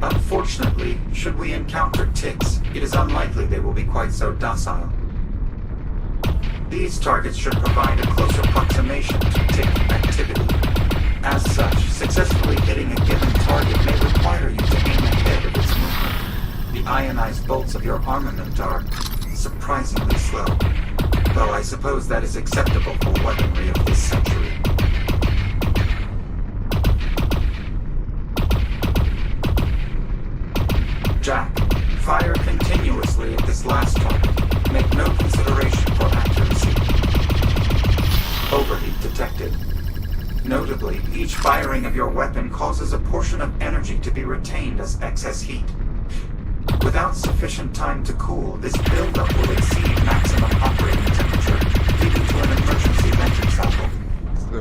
Unfortunately, should we encounter ticks, it is unlikely they will be quite so docile. These targets should provide a close approximation to tick activity. As such, successfully hitting a given target may require you to aim ahead of its movement. The ionized bolts of your armament are surprisingly slow, though I suppose that is acceptable for weaponry of this century. Jack, fire continuously at this last target. Make no consideration for accuracy. Overheat detected. Notably, each firing of your weapon causes a portion of energy to be retained as excess heat. Without sufficient time to cool, this buildup will exceed maximum operating temperature, leading to an emergency venting cycle.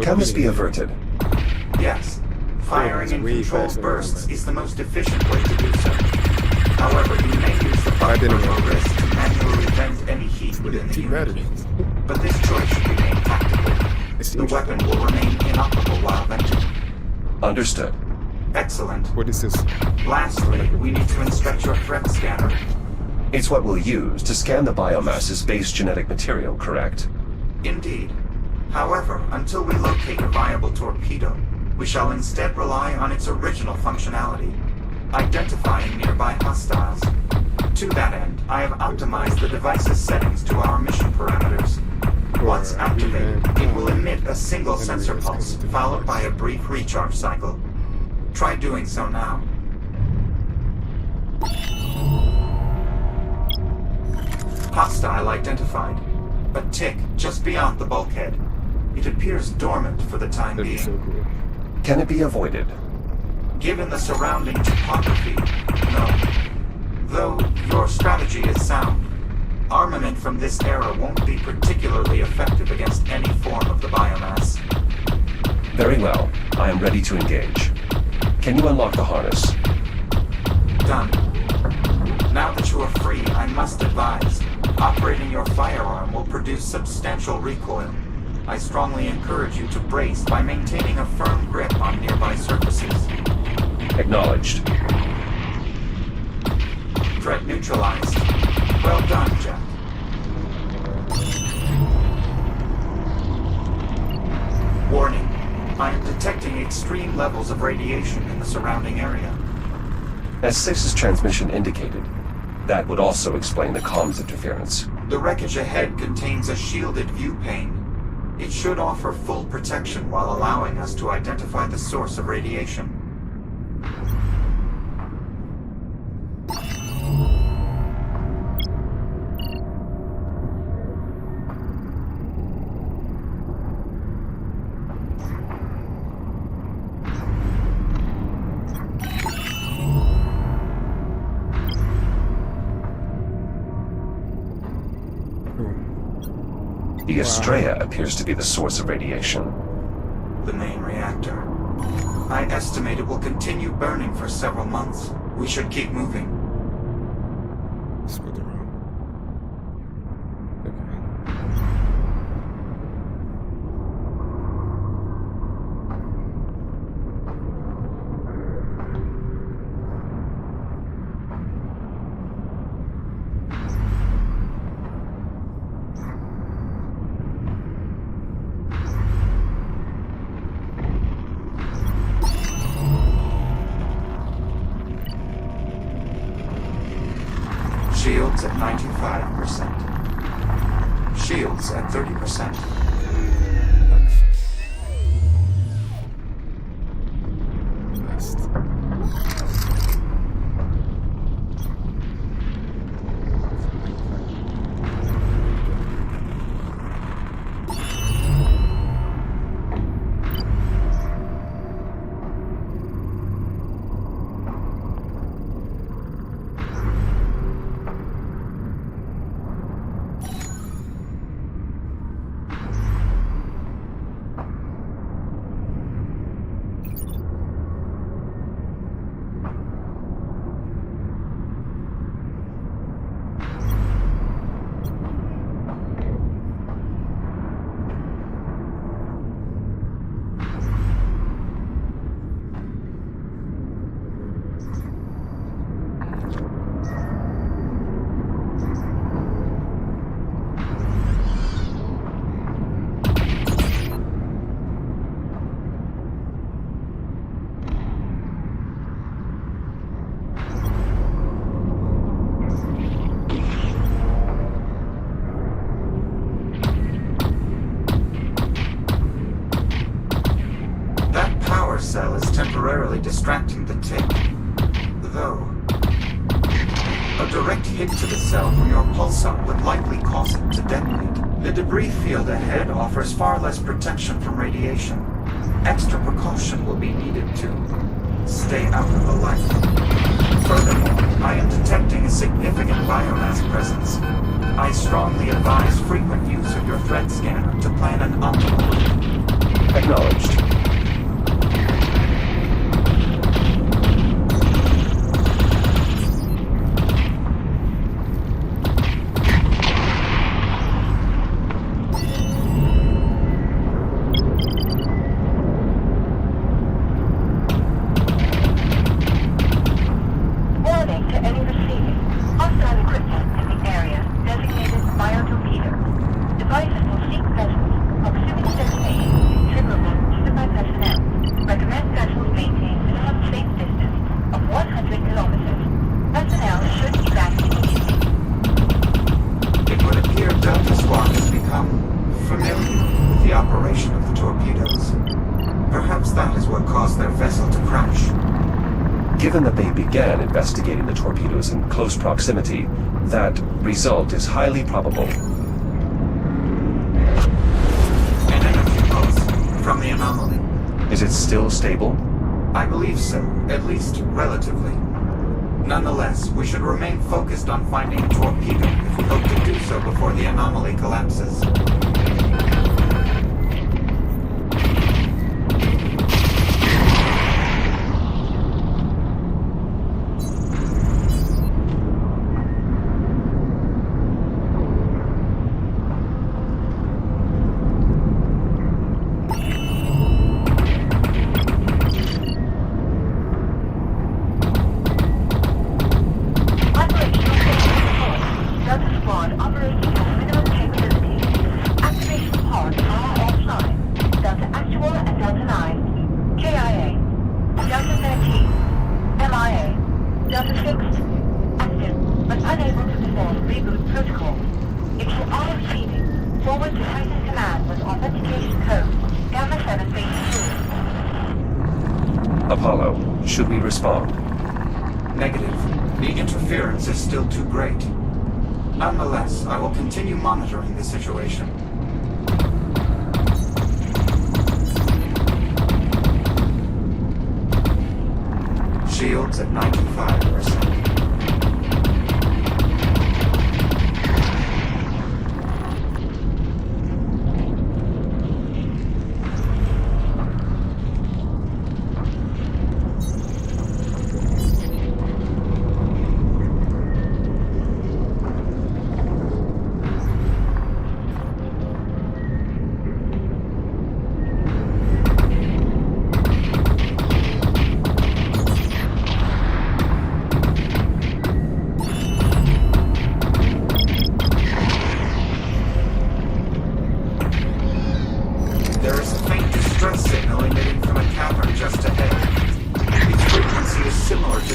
Can this be averted? Yes. Firing in controlled bursts is the most efficient way to do so. However, you may use the button on your wrist to manually vent any heat within the unit. But this choice should be made tactically. The weapon will remain inoperable while venting. Understood. Excellent. What is this? Lastly, we need to inspect your threat scanner. It's what we'll use to scan the biomass's base genetic material, correct? Indeed. However, until we locate a viable torpedo, we shall instead rely on its original functionality, identifying nearby hostiles. To that end, I have optimized the device's settings to our mission parameters. Once activated, it will emit a single sensor pulse, followed by a brief recharge cycle. Try doing so now. Hostile identified. A tick just beyond the bulkhead. It appears dormant for the time That'd be being. so cool. Can it be avoided? Given the surrounding topography, no. from this era won't be particularly effective against any form of the biomass. Very well. I am ready to engage. Can you unlock the harness? Done. Now that you are free, I must advise, operating your firearm will produce substantial recoil. I strongly encourage you to brace by maintaining a firm grip on nearby surfaces. Acknowledged. Threat neutralized. Well done, Jack. Warning. I am detecting extreme levels of radiation in the surrounding area. As 6's transmission indicated, that would also explain the comms interference. The wreckage ahead contains a shielded view pane. It should offer full protection while allowing us to identify the source of radiation. The Astreya appears to be the source of radiation. The main reactor. I estimate it will continue burning for several months. We should keep moving. Split the room. Shields at 95%. Shields at 30%. Cell is temporarily distracting the tick, though a direct hit to the cell from your pulsar would likely cause it to detonate. The debris field ahead offers far less protection from radiation. Extra precaution will be needed to stay out of the light. Furthermore, I am detecting a significant biomass presence. I strongly advise frequent use of your threat scanner to plan an optimal route. Acknowledged. Given that they began investigating the torpedoes in close proximity, that result is highly probable. An energy pulse from the anomaly. Is it still stable? I believe so, at least relatively. Nonetheless, we should remain focused on finding a torpedo if we hope to do so before the anomaly collapses. Apollo, should we respond? Negative. The interference is still too great. Nonetheless, I will continue monitoring the situation. Shields at 95%.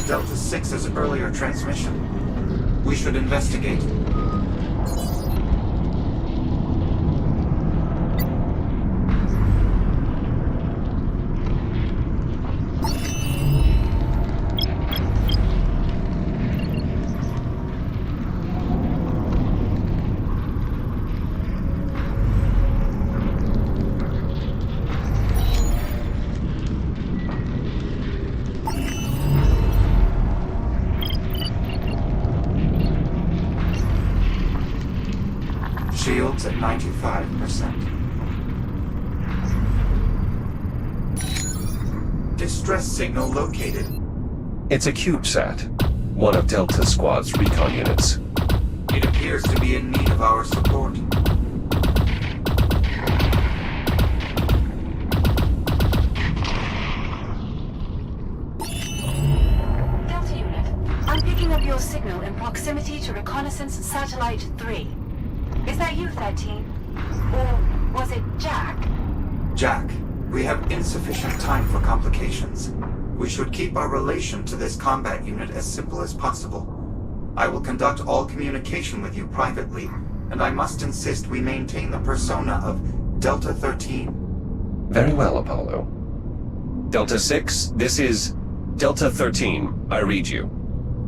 Delta 6's earlier transmission. We should investigate. Shields at 95%. Distress signal located. It's a CubeSat, one of Delta Squad's recon units. It appears to be in need of our support. Delta unit, I'm picking up your signal in proximity to Reconnaissance Satellite 3. Is that you, 13? Or was it Jack? Jack, we have insufficient time for complications. We should keep our relation to this combat unit as simple as possible. I will conduct all communication with you privately, and I must insist we maintain the persona of Delta 13. Very well, Apollo. Delta 6, this is Delta 13. I read you.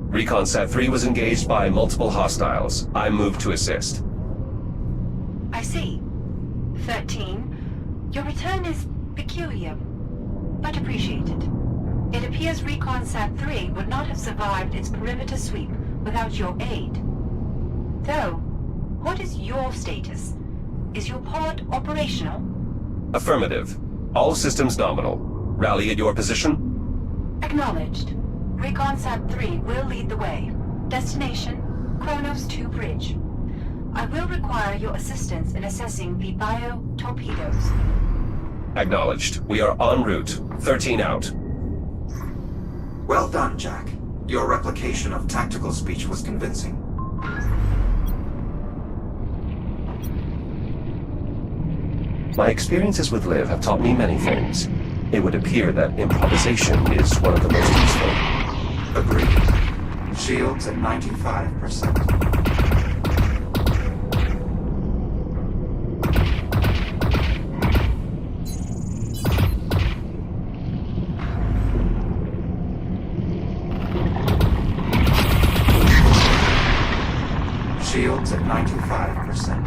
Recon Sat 3 was engaged by multiple hostiles. I moved to assist. I see. 13. Your return is peculiar, but appreciated. It appears Recon Sat 3 would not have survived its perimeter sweep without your aid. Though, what is your status? Is your pod operational? Affirmative. All systems nominal. Rally at your position? Acknowledged. Recon Sat 3 will lead the way. Destination, Kronos II Bridge. I will require your assistance in assessing the bio-torpedoes. Acknowledged. We are en route. 13 out. Well done, Jack. Your replication of tactical speech was convincing. My experiences with Liv have taught me many things. It would appear that improvisation is one of the most useful. Agreed. Shields at 95%. Shields at 95%.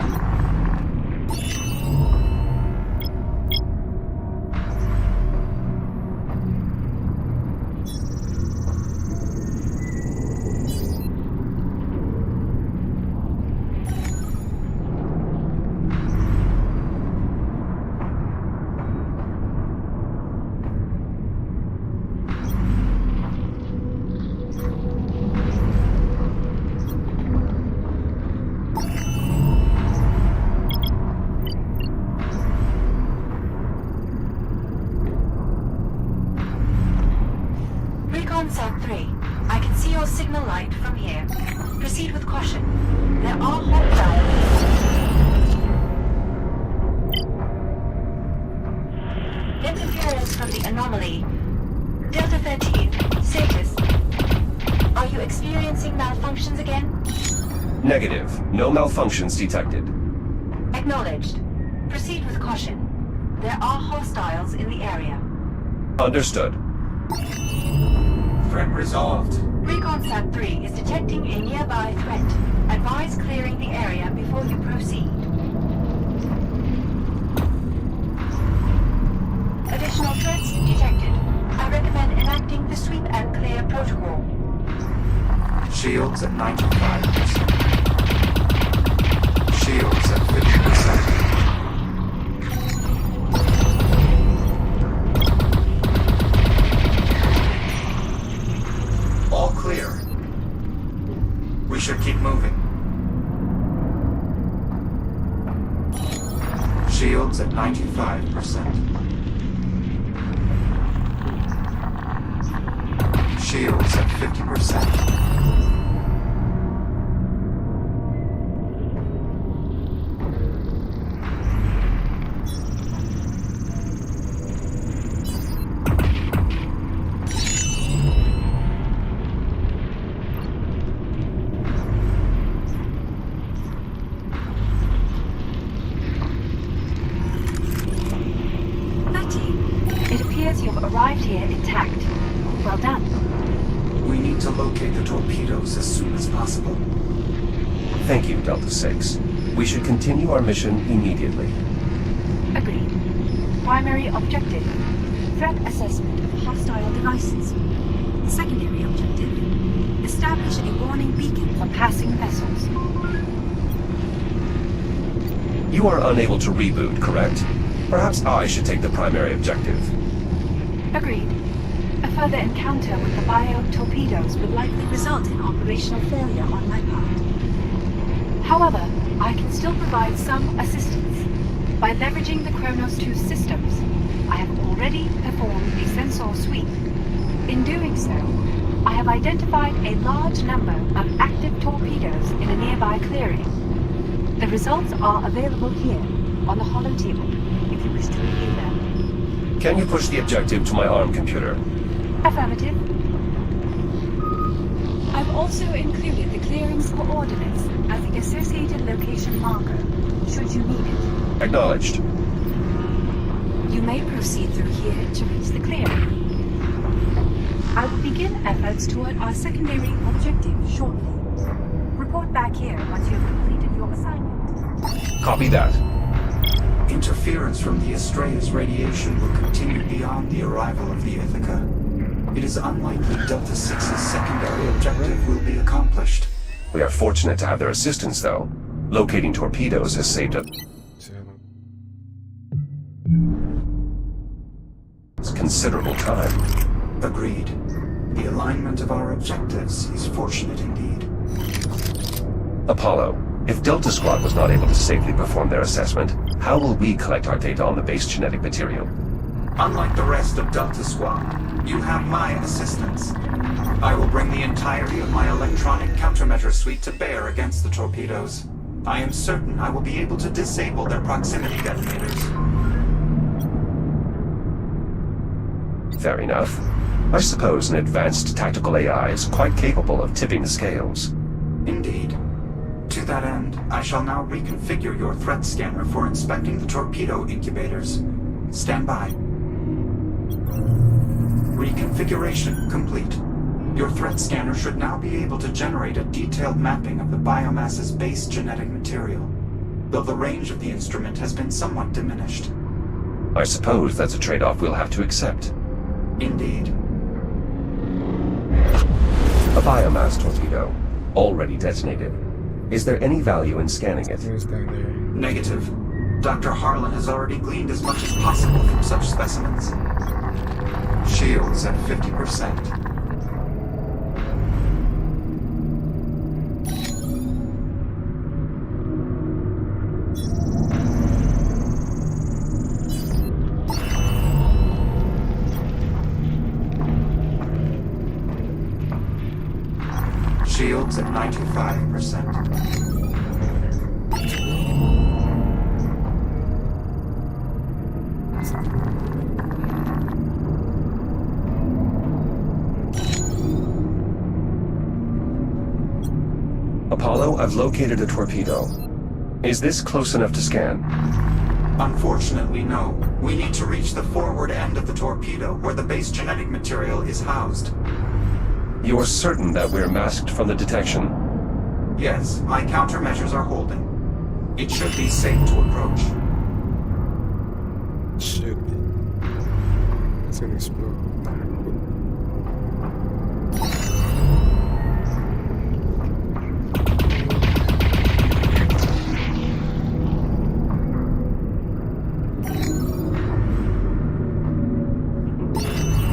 signal light from here. Proceed with caution. There are hostiles. Interference from the anomaly. Delta 13, status. Are you experiencing malfunctions again? Negative. No malfunctions detected. Acknowledged. Proceed with caution. There are hostiles in the area. Understood. Threat resolved. Reconsat 3 is detecting a nearby threat. Advise clearing the area before you proceed. Additional threats detected. I recommend enacting the sweep and clear protocol. Shields at 95%. Shields at 50%. All clear. We should keep moving. Shields at 95%. Shields at 50%. Arrived here intact. Well done. We need to locate the torpedoes as soon as possible. Thank you, Delta 6. We should continue our mission immediately. Agreed. Primary objective: threat assessment of hostile devices. Secondary objective: establish a warning beacon for passing vessels. You are unable to reboot, correct? Perhaps I should take the primary objective. Agreed. A further encounter with the bio-torpedoes would likely result in operational failure on my part. However, I can still provide some assistance. By leveraging the Kronos II systems, I have already performed a sensor sweep. In doing so, I have identified a large number of active torpedoes in a nearby clearing. The results are available here, on the holotable, if you wish to review them. Can you push the objective to my ARM computer? Affirmative. I've also included the clearing's coordinates as the associated location marker, should you need it. Acknowledged. You may proceed through here to reach the clearing. I will begin efforts toward our secondary objective shortly. Report back here once you have completed your assignment. Copy that. Interference from the Astreya's radiation will continue beyond the arrival of the Ithaca. It is unlikely Delta 6's secondary objective will be accomplished. We are fortunate to have their assistance, though. Locating torpedoes has saved us considerable time. Agreed. The alignment of our objectives is fortunate indeed. Apollo, if Delta Squad was not able to safely perform their assessment, how will we collect our data on the base genetic material? Unlike the rest of Delta Squad, you have my assistance. I will bring the entirety of my electronic countermeasure suite to bear against the torpedoes. I am certain I will be able to disable their proximity detonators. Fair enough. I suppose an advanced tactical AI is quite capable of tipping the scales. Indeed. To that end, I shall now reconfigure your threat scanner for inspecting the torpedo incubators. Stand by. Reconfiguration complete. Your threat scanner should now be able to generate a detailed mapping of the biomass's base genetic material, though the range of the instrument has been somewhat diminished. I suppose that's a trade-off we'll have to accept. Indeed. A biomass torpedo, already detonated. Is there any value in scanning it? It's down there. Negative. Dr. Harlan has already gleaned as much as possible from such specimens. Shields at 50%. Shields at 95%. Apollo, I've located a torpedo. Is this close enough to scan? Unfortunately, no. We need to reach the forward end of the torpedo, where the base genetic material is housed. You're certain that we're masked from the detection? Yes, my countermeasures are holding. It should be safe to approach. Should be. It's gonna explode.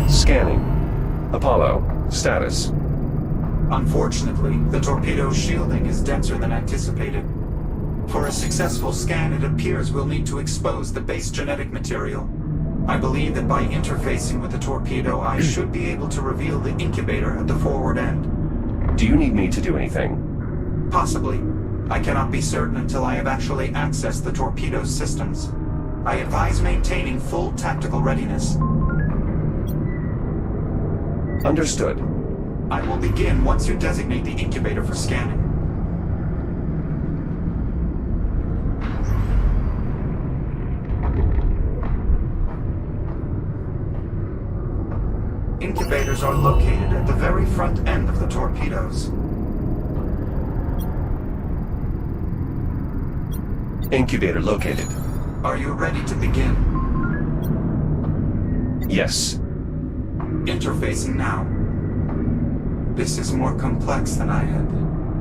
Scanning. Apollo, status. Unfortunately, the torpedo's shielding is denser than anticipated. For a successful scan, it appears we'll need to expose the base genetic material. I believe that by interfacing with the torpedo, I should be able to reveal the incubator at the forward end. Do you need me to do anything? Possibly. I cannot be certain until I have actually accessed the torpedo's systems. I advise maintaining full tactical readiness. Understood. I will begin once you designate the incubator for scanning. Incubators are located at the very front end of the torpedoes. Incubator located. Are you ready to begin? Yes. Interfacing now. This is more complex than I had.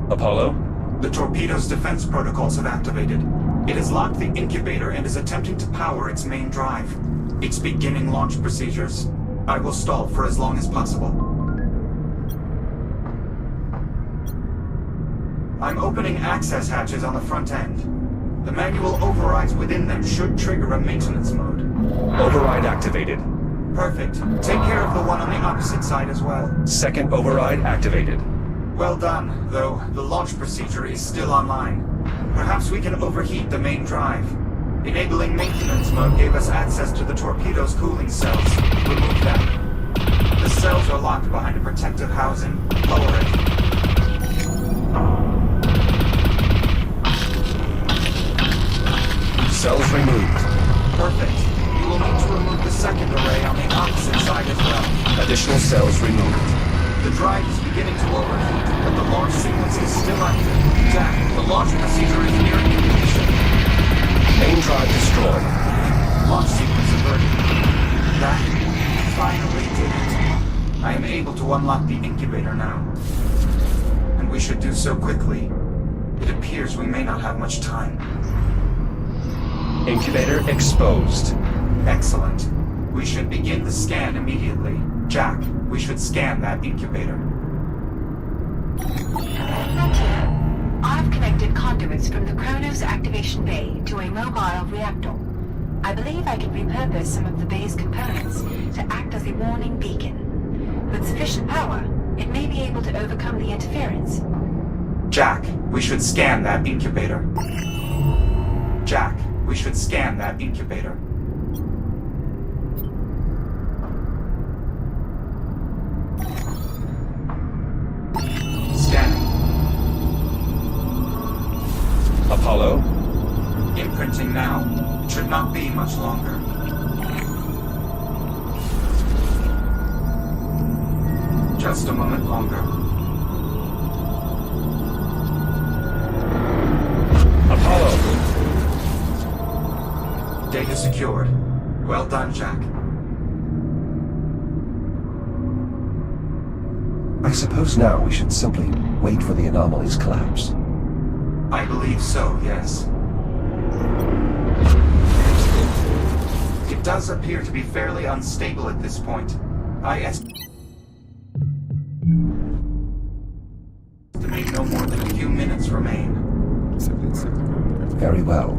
Apollo? The torpedo's defense protocols have activated. It has locked the incubator and is attempting to power its main drive. It's beginning launch procedures. I will stall for as long as possible. I'm opening access hatches on the front end. The manual overrides within them should trigger a maintenance mode. Override activated. Perfect. Take care of the one on the opposite side as well. Second override activated. Well done, though the launch procedure is still online. Perhaps we can overheat the main drive. Enabling maintenance mode gave us access to the torpedo's cooling cells. Remove them. The cells are locked behind a protective housing. Lower it. Cells removed. Perfect. You will need to remove the second array on the opposite side as well. Additional cells removed. The drive is beginning to overheat, but the launch sequence is still active. Jack, the launch procedure is nearing completion. Main drive destroyed. Launch sequence averted. That finally did it. I am able to unlock the incubator now. And we should do so quickly. It appears we may not have much time. Incubator exposed. Excellent. We should begin the scan immediately. Jack, we should scan that incubator. Mentor, I've connected conduits from the Kronos activation bay to a mobile reactor. I believe I can repurpose some of the bay's components to act as a warning beacon. With sufficient power, it may be able to overcome the interference. Jack, we should scan that incubator. Jack, we should scan that incubator. Scanning. Apollo? Imprinting now. It should not be much longer. Just a moment longer. Apollo! Data secured. Well done, Jack. I suppose now we should simply wait for the anomaly's collapse. I believe so, yes. It does appear to be fairly unstable at this point. I estimate no more than a few minutes remain. Very well.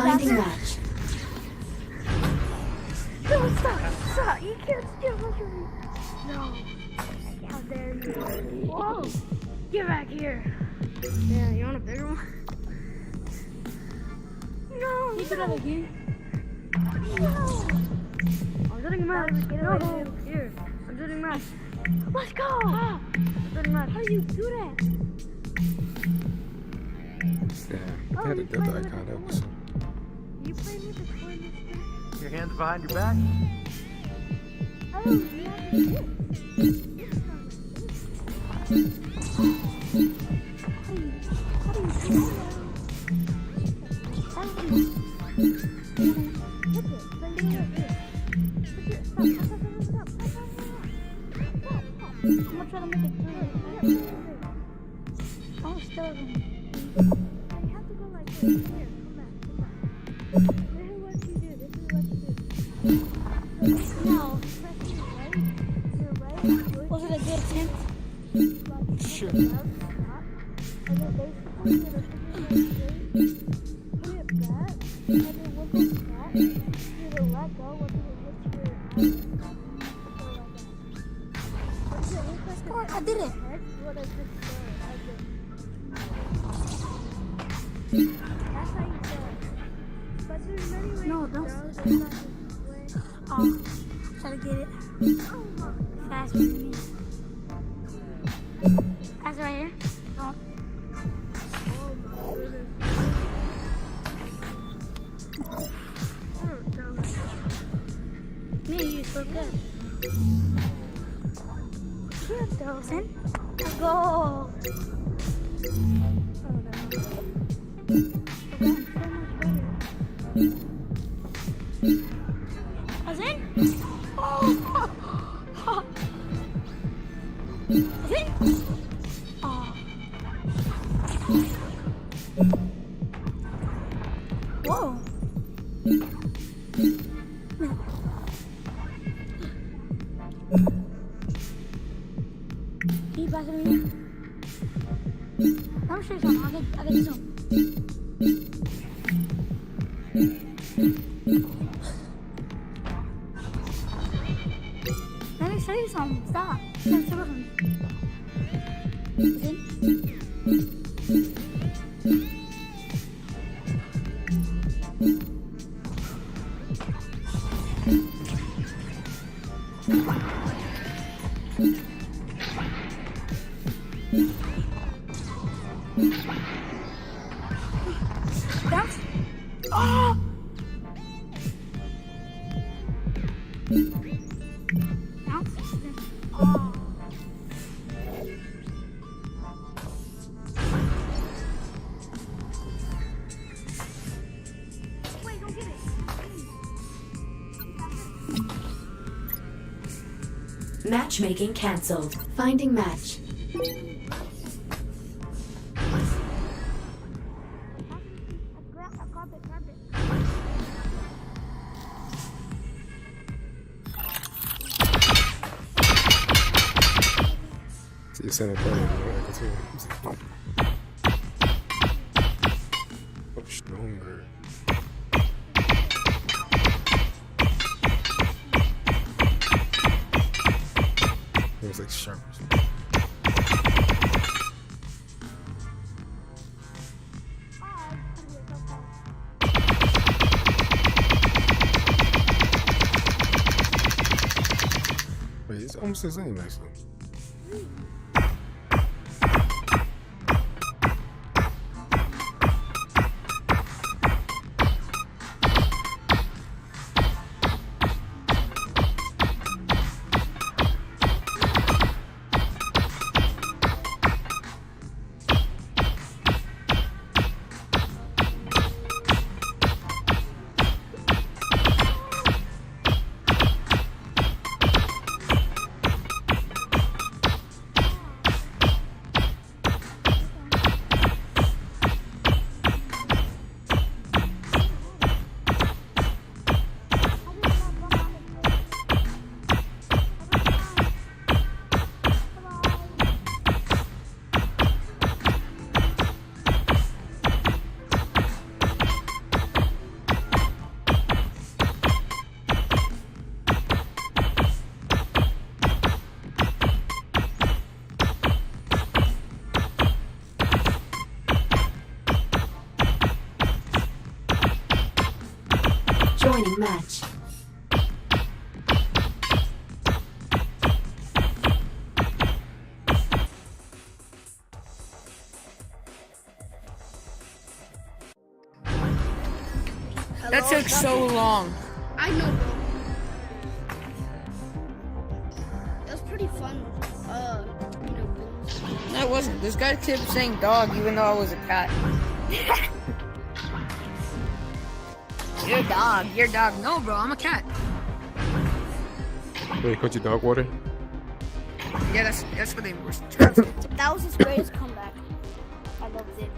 Finding match. No, stop. You can't steal from me. No. How dare you. Whoa. Get back here. Yeah, you want a bigger one? No. You do that again. No. I'm doing match. No. Here. I'm doing match. Let's go. I'm doing match. How do you do that? Yeah, they had a Delta icon. That was. You playing with the coordinates? Your hands behind your back. Oh, yeah. Was it a good attempt? Sure. I did it. No, don't. Oh, try to get it. Faster than me. That's right here. Oh. Me, you so good. Listen. Let's go. As in? Oh! As in? Oh. Whoa. Can you pass it to me? Let me show you something. I'll get this one. Let me show you something. Stop. Stop talking. See? That's... Oh! Oh. Wait, don't get it. Matchmaking cancelled. Finding match. See, Santa Claus. Oh, stronger. It was like sharp or something. Wait, it's almost the same actually. Joining match. That took so long. I know, bro. That was pretty fun. No, it wasn't. This guy kept saying dog even though I was a cat. You're a dog. You're a dog. No, bro, I'm a cat. Wait, caught you dog water? Yeah, that's what they were trying to say. That was his greatest comeback. I loved it.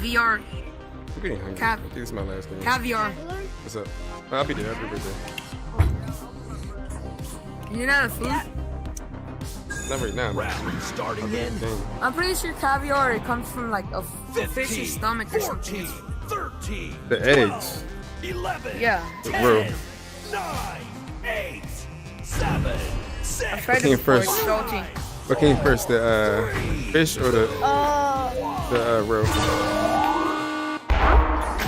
VR. I'm getting hungry. I think this is my last game. Caviar. What's up? I'll be there. I'll be right there. You're not a food? Not right now. Starting in. I'm pretty sure caviar, it comes from like a 15, fish's stomach or 14, something. 13, The eggs. 11, Yeah. 10, Real. 9, 8, 7, 6. I tried What came to before, first? it's salty. What came first, the fish or the roe?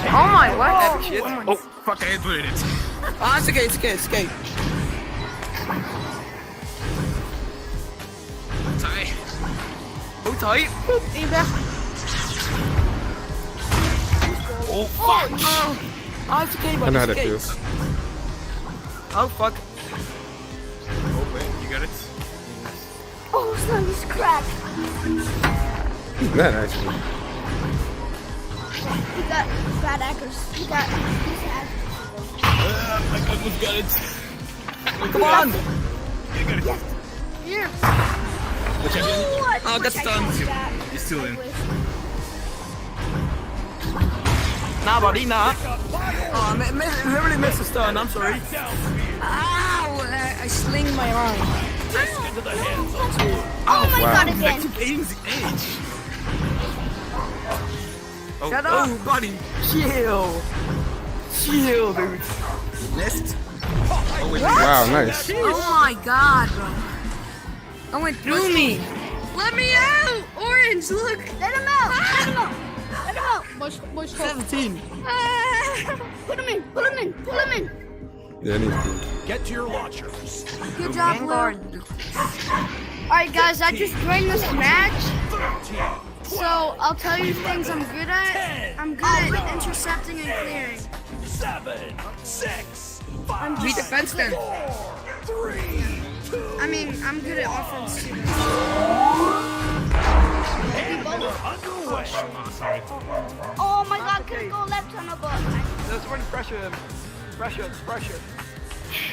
Oh my, what? Shit. Oh, fuck, I hit it. Oh, it's okay, it's okay, it's okay. Tight. Oh, tight. Oh, fuck. Oh, it's okay, I buddy, know how it's that okay. feels. Oh, fuck. Oh, wait, you got it? Oh, son, he's cracked. Not actually. He got bad actors. He got these actors. I almost got it. Come on. You got it. Here. Oh, that's done. You're still in. Nah, buddy, nah. Oh, I really missed the stun, I'm sorry. Ow! I sling my arm. Oh my Wow. god, again. Aim's the edge. Oh, Shut up. Oh, buddy. Chill. Chill, dude. Nest. Oh, wait. Wow, nice. Oh my god, bro. I went through me. Let me out! Orange, look! Let him out. Let him out. Let him out. 17. Put him in. Put him in. Pull him in. Yeah, I need food. Get to your launchers. Good job, Blue. Alright, guys, I just joined this match. 13, So, I'll tell you things I'm good at. I'm good at intercepting and clearing. 7, 6, 5, Be defense then. 4, 3, 2. I mean, I'm good at offense too. Underway. Oh my god, couldn't go left on the ball. Let's run pressure. Pressure.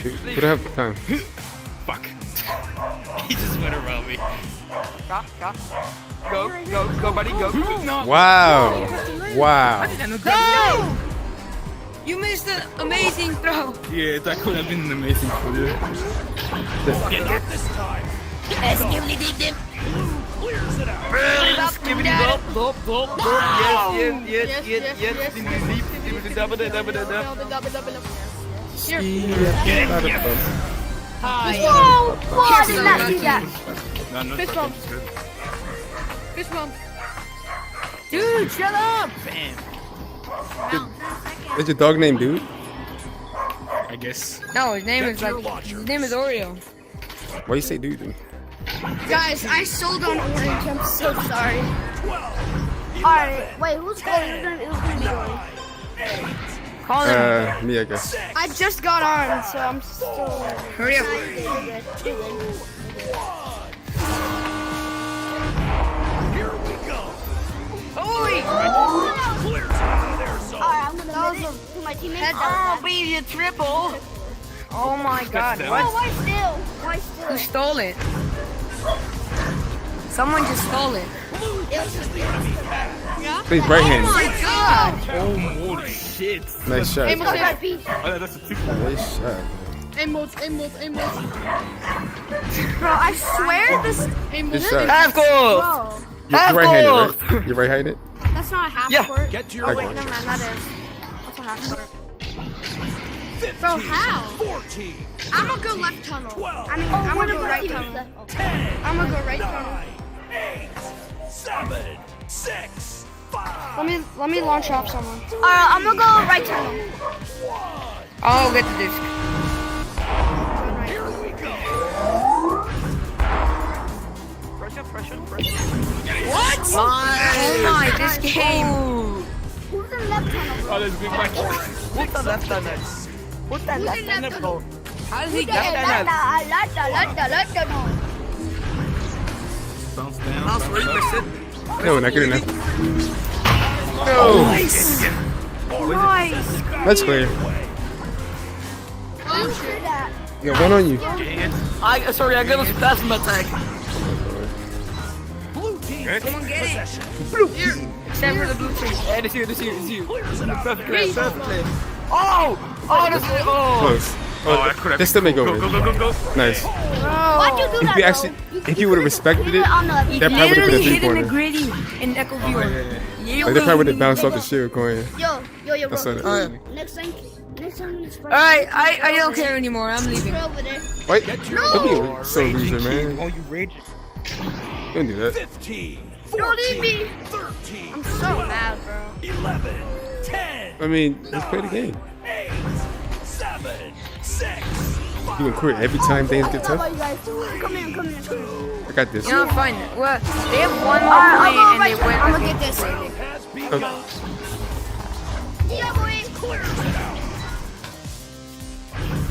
We don't have time. Fuck. He just went around me. Go, buddy, go. No. Wow. Wow. Go! You missed an amazing throw. Yeah, that could have been an amazing throw. Get up this time. Let's give it a dip. Clears it out. Give it up. Yes. Double. Whoa! Whoa, I did not do that. No, Fist bump. Fist bump. Dude, shut up. Bam. What's your dog name, dude? I guess. No, his name is Oreo. Why you say dude then? Guys, I sold on orange. I'm so sorry. 12, Alright, wait, who's going? It was gonna be going. Call him. Me, I guess. I just got on, so I'm still. Hurry up. here we go. Clears it out of their zone. Alright, I'm gonna mid it to my teammates. Oh, baby, a triple. Oh my god, Oh, what? why still? Why still? Who stole it? Someone just stole it. Please, right Oh hand. my god. Oh, holy shit. Nice shot. Oh, that's a triple. Nice shot. Emotes. Bro, I swear this. Good shot. Half goal. Bro, You're right-handed, right? You're right-handed? that's not a half Yeah. court. Get to your Oh wait, launchers. never mind. That is. That's a half court. 15, Bro, how? 14, I'm gonna go left tunnel. 12, I mean, I'm gonna go right tunnel. 10, I'm gonna go right tunnel. 9, 8, 7, 6, Let me launch off someone. Alright, I'm gonna go right tunnel. I'll get the disc. Here we go. Pressure. What? Oh my, this game. Who's in left tunnel? Oh, there's a big match. Who's the left tunnel? Who's the left tunnel, bro? How does he get Left tunnel. Bounce down. Mouse, where you missed it? No, not good enough. No. Nice. That's clear. You got one on you. Sorry, I got a spasm attack. Blue team. Come on, get it. Here. Except for the blue team. Yeah, it's you. Clears it out. Perfect play. Oh, this is Close. Oh, they still make over. Go. Nice. Why'd you do that? If you would have respected it, that probably would have been a literally hit in the 3-pointer. gritty in Echo Viewer. Like they probably would have bounced off the shield coin. Yo, I saw that. Next time it's Alright, I don't care anymore. I'm leaving. over there. Wait, don't be so loser, man. Oh, you raging. Don't do that. 15. Don't leave me. 13. I'm so mad, bro. 11. 10. I mean, let's play the game. 8. 7. 6. You can quit every time things get How tough. about you guys? Come here. I got this. You know, fine. Well, they have one more point and they win. I'm gonna get this. Has begun. Yeah, boy.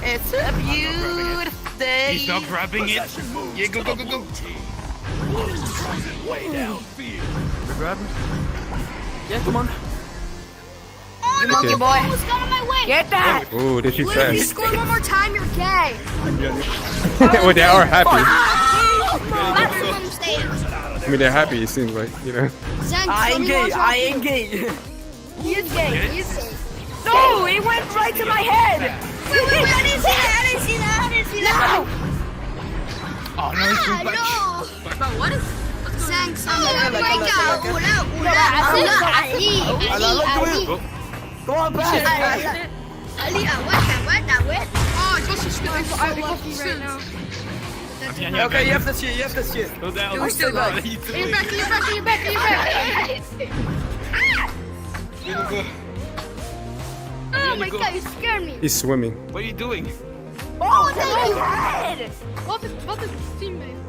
It's a beautiful day. He's not grabbing it. Yeah, go. Blues drive it way downfield. We're grabbing. Yeah, come on. Oh, You monkey boy. Who's got in my way? Get that. Oh, they shoot If you fast. score one more time, you're gay. Well, they are happy. Bathroom stairs. I mean, they're happy, it seems like, you know. Zen, I show ain't me gay. what's I up. ain't gay. He is gay. He is gay. No, it went right to my head. Wait, I didn't see that. No. Oh, no, he's too much. No. What is? Thanks. Come on, back. Oh, just right now. Okay, you have to shit. Go down. We're still back. You're back. Oh my god, you scared me. He's swimming. What are you doing? Oh, thank you. Both of teammates.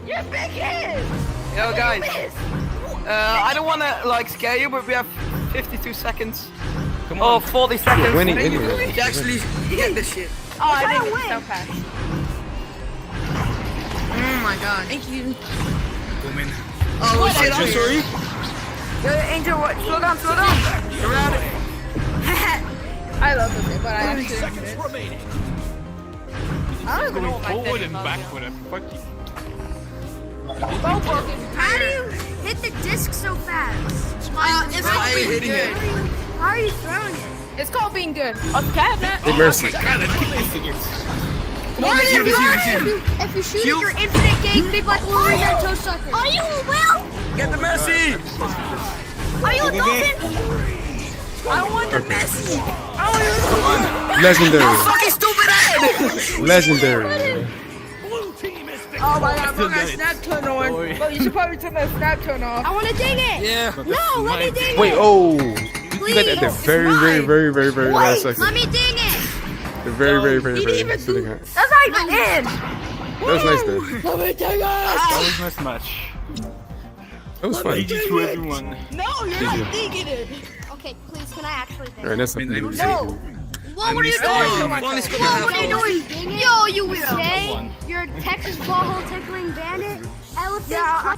You're a big head. Yo, guys. I don't want to like scare you, but we have 52 seconds. Come on. Oh, 40 seconds. You're winning anyway. You actually get this shit. Oh, I think it's so fast. Oh my god. Thank you. Come in. Oh shit, I'm sorry. Angel, what? Slow down. You're around it. I love this, but I 30 actually. seconds remaining. I don't even know Going what my forward settings and are. backward. Fuck you. How do you hit the disc so fast? It's called being good. How are you throwing it? It's called being good. Okay, Hey, Mercy. God, let's keep missing it. What if you shoot your infinite game, big black warrior toe sucker? Are you a whale? Get the Messi. Are you a dolphin? I want the Messi. Legendary. Fucking stupid head. Legendary. Blue team is victorious. Oh my god, bro, my snap turn on. Bro, you should probably turn that snap turn off. I want to ding it. Yeah. No, let me ding Wait, it. oh. You got that at the very last Wait, second. let me ding it. The very He didn't even second. do. That's not even in. That was nice though. Let me ding it. That was nice match. That was fun. GG to everyone. No, you're not digging it. Okay, please, can I actually ding Alright, that's a I mean, pretty no. What are you doing? What are you doing? Yo, you weirdo. Your Texas ball hole tickling bandit. Yeah,